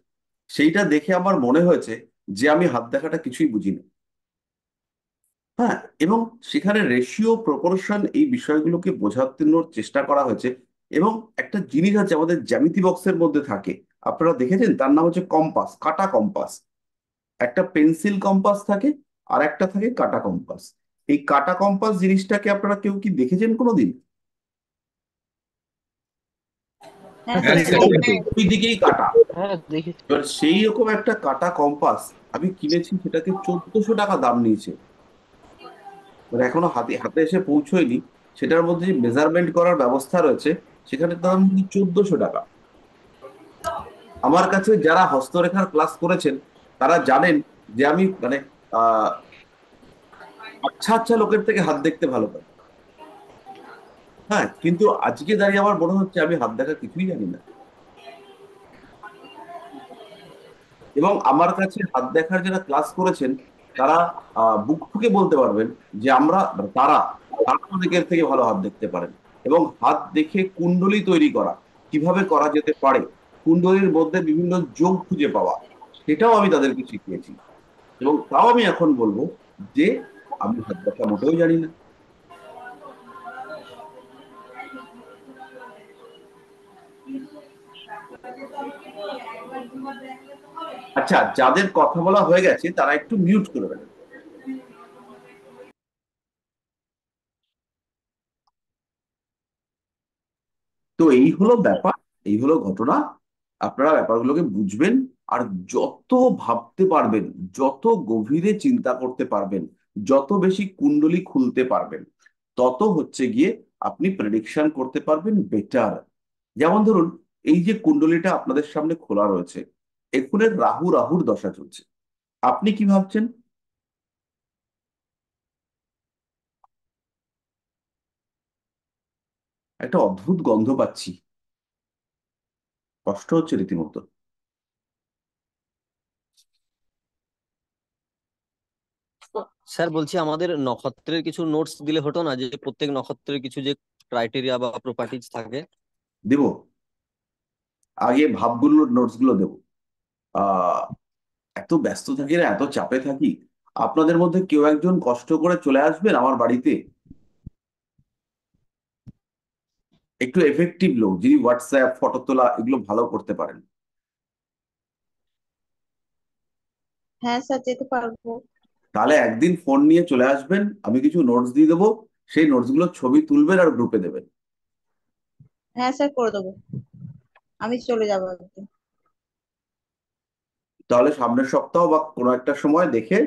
সেইটা দেখে আমার মনে হয়েছে যে আমি হাত দেখাটা কিছুই বুঝি না। হ্যাঁ, এবং সেখানে রেশিও প্রপোর্শন এই বিষয়গুলোকে বোঝানোর চেষ্টা করা হয়েছে। এবং একটা জিনিস আছে আমাদের জ্যামিতি বক্সের মধ্যে থাকে, আপনারা দেখেছেন, তার নাম হচ্ছে কম্পাস, কাটা কম্পাস। একটা পেন্সিল কম্পাস থাকে, আর একটা থাকে কাটা কম্পাস। এই কাটা কম্পাস জিনিসটাকে আপনারা কেউ কি দেখেছেন কোনোদিন? হ্যাঁ হ্যাঁ স্যার স্যার, ওই দেখেছি। ওই দিকেই কাটা। হ্যাঁ, দেখেছি। এবার সেই রকম একটা কাটা কম্পাস আমি কিনেছি, সেটাকে 1400 টাকা দাম নিয়েছে। মানে এখনো হাতে হাতে এসে পৌঁছয়নি। সেটার মধ্যে যে মেজারমেন্ট করার ব্যবস্থা রয়েছে, সেখানে দাম 1400 টাকা। আমার কাছে যারা হস্তরেখার ক্লাস করেছেন তারা জানেন যে আমি মানে আহ আচ্ছা আচ্ছা লোকের থেকে হাত দেখতে ভালো পাই। হ্যাঁ, কিন্তু আজকে দাঁড়িয়ে আমার মনে হচ্ছে আমি হাত দেখা কিছুই জানি না। এবং আমার কাছে হাত দেখার যারা ক্লাস করেছেন তারা বুক ঠুকে বলতে পারবেন যে তারা তারা অনেকের থেকে ভালো হাত দেখতে পারেন। এবং হাত দেখে কুণ্ডলী তৈরি করা কিভাবে করা যেতে পারে, কুণ্ডলীর মধ্যে বিভিন্ন যোগ খুঁজে পাওয়া, সেটাও আমি তাদেরকে শিখিয়েছি। এবং তাও আমি এখন বলবো যে আমি হাত দেখা মোটেও জানি না। আচ্ছা, যাদের কথা বলা হয়ে গেছে তারা একটু মিউট করে দেবেন। তো এই হলো ব্যাপার, এই হলো ঘটনা। আপনারা ব্যাপারগুলোকে বুঝবেন। আর যত ভাবতে পারবেন, যত গভীরে চিন্তা করতে পারবেন, যত বেশি কুণ্ডলী খুলতে পারবেন, তত হচ্ছে গিয়ে আপনি প্রেডিকশন করতে পারবেন বেটার। যেমন ধরুন, এই যে কুণ্ডলীটা আপনাদের সামনে খোলা রয়েছে, এখানে রাহুর দশা চলছে। আপনি কি ভাবছেন? একটা অদ্ভুত গন্ধ পাচ্ছি, কষ্ট হচ্ছে রীতিমতো। স্যার বলছি আমাদের নক্ষত্রের কিছু নোটস দিলে হতো না, যে প্রত্যেক নক্ষত্রের কিছু যে ক্রাইটেরিয়া বা প্রপার্টিজ থাকে। দেব, আগে ভাবগুলোর নোটস গুলো দেবো। আহ এত ব্যস্ত থাকি না, এত চাপে থাকি। আপনাদের মধ্যে কেউ একজন কষ্ট করে চলে আসবেন আমার বাড়িতে, একটু এফেক্টিভ লোক, যিনি হোয়াটসঅ্যাপ ফটো তোলা এগুলো ভালো করতে পারেন। হ্যাঁ স্যার, যেতে পারবো। তাহলে একদিন ফোন নিয়ে চলে আসবেন, আমি কিছু নোটস দিয়ে দেবো, সেই নোটস গুলো ছবি তুলবেন আর গ্রুপে দেবেন। হ্যাঁ স্যার, করে দেবো। আমি চলে যাবো একদিন। তাহলে সামনের সপ্তাহ বা কোনো একটা সময় দেখে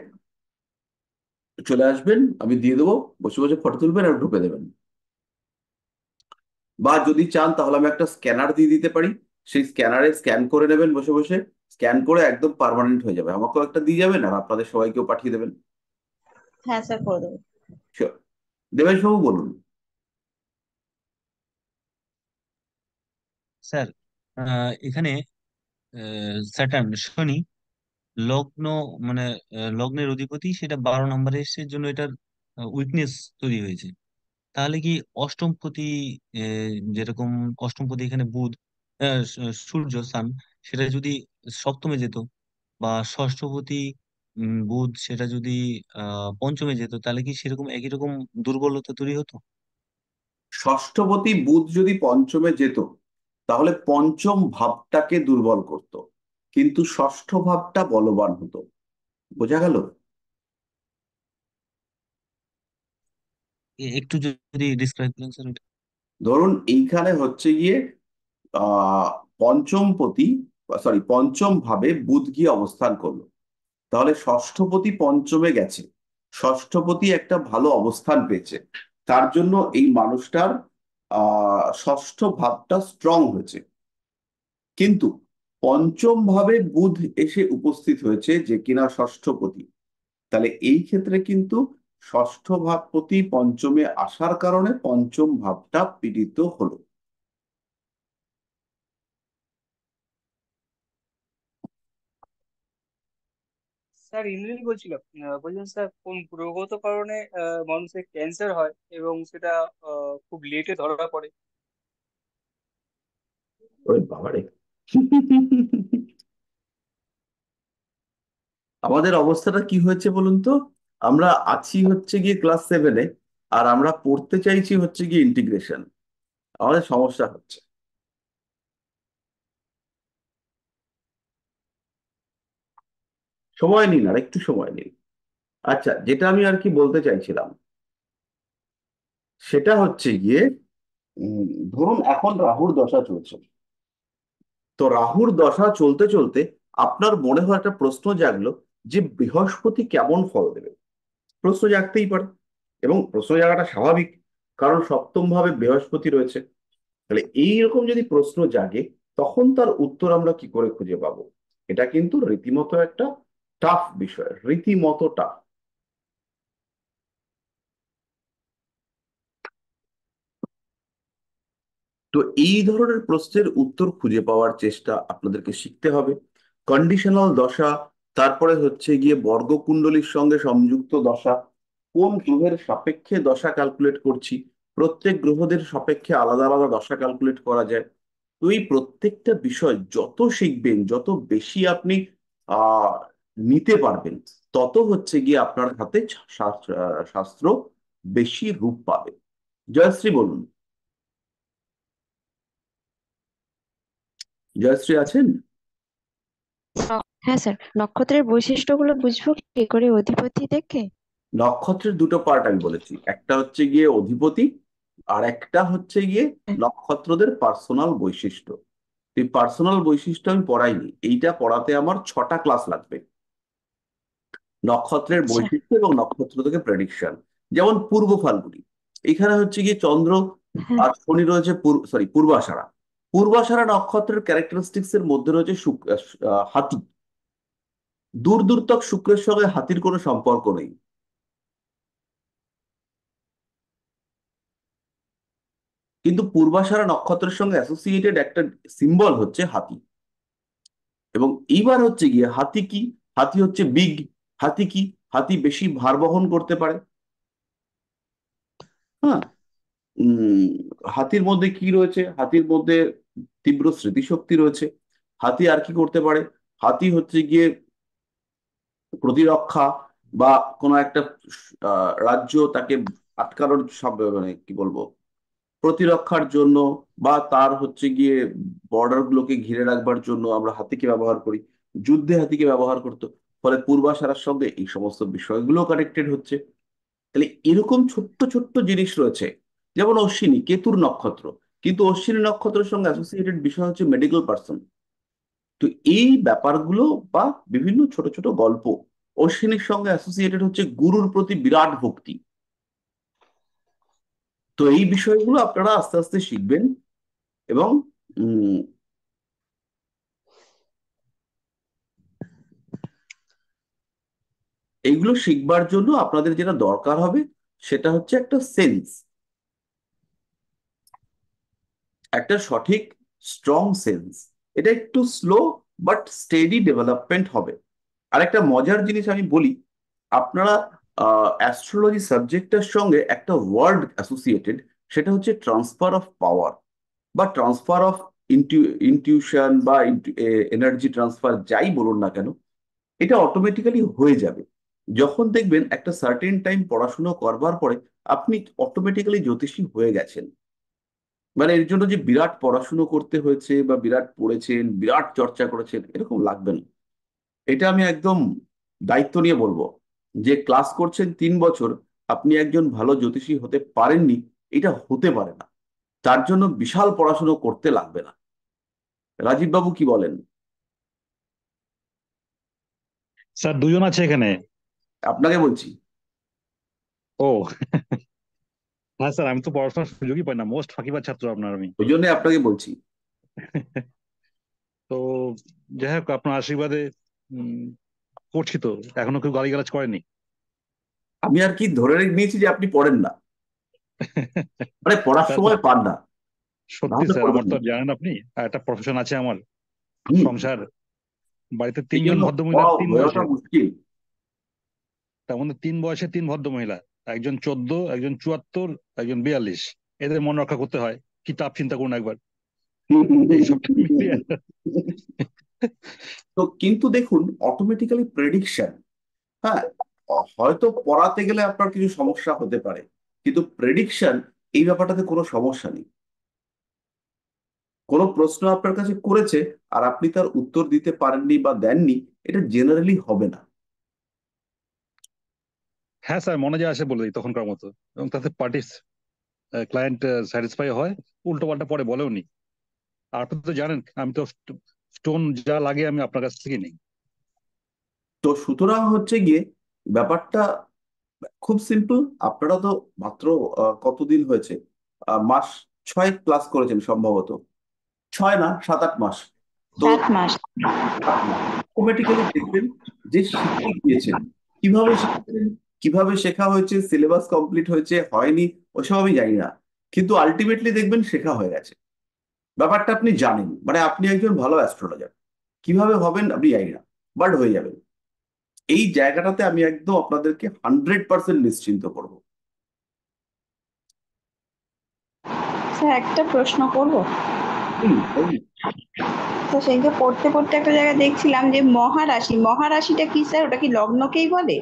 চলে আসবেন, আমি দিয়ে দেবো, বসে বসে ফটো তুলবেন আর গ্রুপে দেবেন। বা যদি চান তাহলে আমি একটা স্ক্যানার দিয়ে দিতে পারি, সেই স্ক্যানারে স্ক্যান করে নেবেন বসে বসে, স্ক্যান করে একদম পার্মানেন্ট হয়ে যাবে, আমাকেও একটা দিয়ে যাবেন আর আপনাদের সবাইকেও পাঠিয়ে দেবেন। হ্যাঁ স্যার, করে দেবো। Sure. দেবেশবাবু বলুন। স্যার এখানে স্যাটার্ন শনি লগ্ন, মানে লগ্নের অধিপতি, সেটা 12 নম্বরে এসছে, এর জন্য এটার উইকনেস তৈরি হয়েছে। তাহলে কি অষ্টমপতি, যেরকম অষ্টমপতি এখানে বুধ, সূর্য সান, সেটা যদি সপ্তমে যেত, বা ষষ্ঠপতি বুধ, সেটা যদি পঞ্চমে যেত, তাহলে কি সেরকম একই রকম দুর্বলতা তৈরি হতো? ষষ্ঠপতি বুধ যদি পঞ্চমে যেত তাহলে পঞ্চম ভাবটাকে দুর্বল করত, কিন্তু ষষ্ঠ ভাবটা বলবান হতো। বোঝা গেল? একটু যদি ডিসক্রাইব করেন স্যার ওটা। ধরুন এইখানে হচ্ছে গিয়ে আহ পঞ্চমপতি, পঞ্চম ভাবে বুধ গিয়ে অবস্থান করলো, তাহলে ষষ্ঠপতি পঞ্চমে গেছে, ষষ্ঠপতি একটা ভালো অবস্থান পেয়েছে, তার জন্য এই মানুষটার ষষ্ঠ ভাবটা স্ট্রং হয়েছে। কিন্তু পঞ্চম ভাবে বুধ এসে উপস্থিত হয়েছে যে কিনা ষষ্ঠপতি, তাহলে এই ক্ষেত্রে কিন্তু ষষ্ঠ ভাবপতি পঞ্চমে আসার কারণে পঞ্চম ভাবটা পীড়িত হলো। স্যার ইন্দ্রনীল বলছিলাম, বলছেন স্যার কোন গ্রহগত কারণে মানুষের ক্যান্সার হয় এবং সেটা খুব লেটে ধরা পড়ে? ওই বাবারে! আমাদের অবস্থাটা কি হয়েছে বলুন তো? আমরা আছি হচ্ছে গিয়ে ক্লাস 7-এ, আর আমরা পড়তে চাইছি হচ্ছে গিয়ে ইন্টিগ্রেশন। আমাদের সমস্যা হচ্ছে। সময় নিন, আর একটু সময় নিন। আচ্ছা, যেটা আমি আর কি বলতে চাইছিলাম সেটা হচ্ছে গিয়ে ধরুন এখন রাহুর দশা চলছে। তো রাহুর দশা চলতে চলতে আপনার মনে হয় একটা প্রশ্ন জাগলো যে বৃহস্পতি কেমন ফল দেবে। প্রশ্ন জাগতেই পারে, এবং প্রশ্ন জাগাটা স্বাভাবিক, কারণ সপ্তম ভাবে বৃহস্পতি রয়েছে। তাহলে এইরকম যদি প্রশ্ন জাগে, তখন তার উত্তর আমরা কি করে খুঁজে পাবো? এটা কিন্তু রীতিমতো একটা টাফ বিষয়, রীতিমতো টাফ। তো এই ধরনের প্রশ্নের উত্তর খুঁজে পাওয়ার চেষ্টা আপনাদেরকে শিখতে হবে। কন্ডিশনাল দশা, তারপরে হচ্ছে গিয়ে বর্গকুণ্ডলীর সঙ্গে সংযুক্ত দশা, কোন গ্রহের সাপেক্ষে দশা ক্যালকুলেট করছি, প্রত্যেক গ্রহদের সাপেক্ষে আলাদা আলাদা দশা ক্যালকুলেট করা যায়। তো এই প্রত্যেকটা বিষয় যত শিখবেন, যত বেশি আপনি আহ নিতে পারবেন, তত হচ্ছে গিয়ে আপনার হাতে শাস্ত্র বেশি রূপ পাবে। জয়শ্রী বলুন। জয়শ্রী আছেন? হ্যাঁ স্যার, নক্ষত্রের বৈশিষ্ট্যগুলো বুঝবো কি করে অধিপতি দেখে? নক্ষত্রের দুটো পার্ট আমি বলেছি, একটা হচ্ছে গিয়ে অধিপতি, আর একটা হচ্ছে গিয়ে নক্ষত্রদের পার্সোনাল বৈশিষ্ট্য। এই পার্সোনাল বৈশিষ্ট্য আমি পড়াইনি, এইটা পড়াতে আমার 6টা ক্লাস লাগবে। নক্ষত্রের আচ্ছা। বৈশিষ্ট্য এবং নক্ষত্র থেকে প্রেডিকশন। যেমন পূর্ব ফাল্গুনি, এখানে হচ্ছে গিয়ে চন্দ্র হ্যাঁ। আর শনি রয়েছে পূর্বাষাঢ়া। পূর্বাষাঢ়া নক্ষত্রের ক্যারেক্টারিস্টিক্স এর মধ্যে রয়েছে হাতি। দূর দূরতক শুক্রের সঙ্গে হাতির কোনো সম্পর্ক নেই। কিন্তু পূর্বাষাঢ়া নক্ষত্রের সঙ্গে অ্যাসোসিয়েটেড একটা সিম্বল হচ্ছে হাতি। এবং এইবার হচ্ছে গিয়ে হাতি কি? হাতি হচ্ছে বিগ। হাতি কি? হাতি বেশি ভার বহন করতে পারে। হ্যাঁ। উম হাতির মধ্যে কি রয়েছে? হাতির মধ্যে তীব্র স্মৃতিশক্তি রয়েছে। হাতি আর কি করতে পারে? হাতি হচ্ছে গিয়ে প্রতিরক্ষা, বা কোনো একটা রাজ্য তাকে আটকানোর সব, মানে কি বলবো, প্রতিরক্ষার জন্য, বা তার হচ্ছে গিয়ে বর্ডার গুলোকে ঘিরে রাখবার জন্য আমরা হাতিকে ব্যবহার করি। যুদ্ধে হাতিকে ব্যবহার করতো। ফলে পূর্বাষাঢ়ার সঙ্গে এই সমস্ত বিষয়গুলো কানেক্টেড হচ্ছে। তাহলে এরকম ছোট্ট ছোট্ট জিনিস রয়েছে। যেমন অশ্বিনী, কেতুর নক্ষত্র, কিন্তু অশ্বিনী নক্ষত্রের সঙ্গে অ্যাসোসিয়েটেড বিষয় হচ্ছে মেডিকেল পার্সন। তো এই ব্যাপারগুলো বা বিভিন্ন ছোট ছোট গল্প, অশ্বিনীর সঙ্গে অ্যাসোসিয়েটেড হচ্ছে গুরুর প্রতি বিরাট ভক্তি। তো এই বিষয়গুলো আপনারা আস্তে আস্তে শিখবেন, এবং উম এইগুলো শিখবার জন্য আপনাদের যেটা দরকার হবে সেটা হচ্ছে একটা সেন্স, একটা সঠিক স্ট্রং সেন্স। এটা একটু স্লো বাট স্টেডি ডেভেলপমেন্ট হবে। আর একটা মজার জিনিস আমি বলি, আপনারা অ্যাস্ট্রোলজি সাবজেক্টের সঙ্গে একটা ওয়ার্ড অ্যাসোসিয়েটেড, সেটা হচ্ছে ট্রান্সফার অফ পাওয়ার, বা ট্রান্সফার অফ ইনটিউশন, বা এনার্জি ট্রান্সফার, যাই বলুন না কেন, এটা অটোমেটিক্যালি হয়ে যাবে। যখন দেখবেন একটা সার্টেন টাইম পড়াশোনা করবার পরে আপনি অটোমেটিক্যালি জ্যোতিষী হয়ে গেছেন। মানে এর জন্য যে বিরাট পড়াশুনো করতে হয়েছে বা বিরাট পড়েছেন, বিরাট চর্চা করেছেন, এরকম লাগবে না। এটা আমি একদম দায়িত্ব নিয়ে বলবো যে ক্লাস করছেন 3 বছর, আপনি একজন ভালো জ্যোতিষী হতে পারেননি, এটা হতে পারে না। তার জন্য বিশাল পড়াশুনো করতে লাগবে না। রাজীব বাবু কি বলেন? স্যার দুজন আছে এখানে। আপনাকে বলছি। ও হ্যাঁ স্যার, আমি তো পড়াশোনার সুযোগই পাই না, মোস্ট ফাঁকিবাজ ছাত্র আপনার আমি। ওই জন্য আপনাকে বলছি। তো যাই হোক, আপনার আশীর্বাদে উম, করছি তো, এখনো কেউ গালিগালাজ করেনি। আমি আর কি ধরে নিয়েছি যে আপনি পড়েন না, মানে পড়ার স্যার তো সময় পান না, সত্যি নাহলে স্যার, আমার পড়বেন তো না। আর জানেন আপনি, একটা প্রফেশন আছে আমার, হুম। সংসার, বাড়িতে এই 3 জন জন্য ভদ্রমহিলা, পড়া 3 হয়ে ওঠা বয়সে, মুশকিল। তার মধ্যে 3 বয়সে 3 ভদ্রমহিলা, একজন 14, একজন 74, একজন 42। এদের মন রক্ষা করতে হয়, কি তাপ চিন্তা করুন একবার, এই সবটা মিলিয়ে। তো কিন্তু দেখুন, অটোমেটিক্যালি প্রেডিকশন, হ্যাঁ, হয়তো পড়াতে গেলে আপনার কিছু সমস্যা হতে পারে, কিন্তু প্রেডিকশন, এই ব্যাপারটাতে কোনো সমস্যা নেই। কোনো প্রশ্ন আপনার কাছে করেছে আর আপনি তার উত্তর দিতে পারেননি বা দেননি, এটা জেনারেলি হবে না। হ্যাঁ স্যার, মনে যা আসে বলে দিই তখনকার মতো, এবং তাতে পার্টি, ক্লায়েন্ট স্যাটিসফাই হয়, উল্টো পাল্টা পরে বলেও নি। আর আপনি তো জানেন আমি তো স্টোন যা লাগে আমি আপনার কাছ থেকে নিই। তো সুতরাং হচ্ছে গিয়ে ব্যাপারটা খুব সিম্পল। আপনারা তো মাত্র কতদিন হয়েছে, মাস 6 ক্লাস করেছেন সম্ভবত, 6 না 7-8 মাস। তো 7 মাস। অটোমেটিক্যালি দেখবেন যে শিখে গিয়েছেন। কিভাবে শিখেছেন, কিভাবে শেখা হয়েছে, সিলেবাস কমপ্লিট হয়েছে হয়নি, ওসব আমি জানি না, কিন্তু আলটিমেটলি দেখবেন শেখা হয়ে গেছে। ব্যাপারটা আপনি জানেন, মানে আপনি একজন ভালো অ্যাস্ট্রোলজার। কিভাবে হবেন আপনি জানি না, বাট হয়ে যাবেন। এই জায়গাটাতে আমি একদম আপনাদেরকে 100% নিশ্চিন্ত করবো। স্যার একটা প্রশ্ন করব। বলুন। তো সেদিকে পড়তে পড়তে একটা জায়গায় দেখছিলাম যে মহারাশি, মহারাশিটা কি স্যার? ওটা কি লগ্নকেই বলে?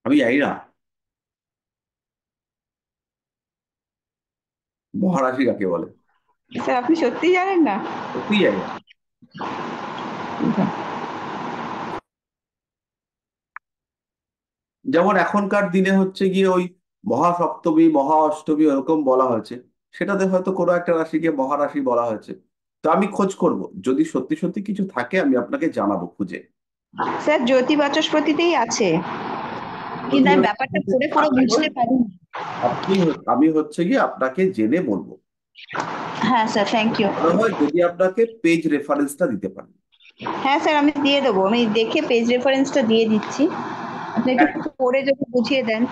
আমি জানি না মহারাশি কাকে বলে, স্যার আপনি সত্যিই জানেন না? সত্যি জানি না। যেমন এখনকার দিনে হচ্ছে গিয়ে ওই মহাসপ্তমী, মহা অষ্টমী ওরকম বলা হয়েছে, সেটাতে হয়তো কোনো একটা রাশিকে মহারাশি বলা হয়েছে। তো আমি খোঁজ করব, যদি সত্যি সত্যি কিছু থাকে আমি আপনাকে জানাবো খুঁজে। স্যার জ্যোতি বাচস্পতিতেই আছে, কিন্তু যদি আমি ব্যাপারটা পড়ে পুরো বুঝতে পারিনি। আপনি, আমি হচ্ছে গিয়ে আপনাকে জেনে বলবো। হ্যাঁ স্যার, থ্যাংক ইউ। ভালো হয় যদি আপনাকে পেজ রেফারেন্সটা দিতে পারেন। হ্যাঁ স্যার, আমি দিয়ে দেবো, আমি দেখে পেজ রেফারেন্সটা দিয়ে দিচ্ছি, আপনি একটু পড়ে যদি বুঝিয়ে দেন।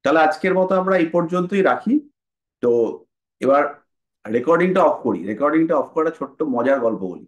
তাহলে আজকের মতো আমরা এই পর্যন্তই রাখি। তো এবার রেকর্ডিংটা অফ করি, রেকর্ডিংটা অফ করা ছোট্ট মজার গল্প বলি।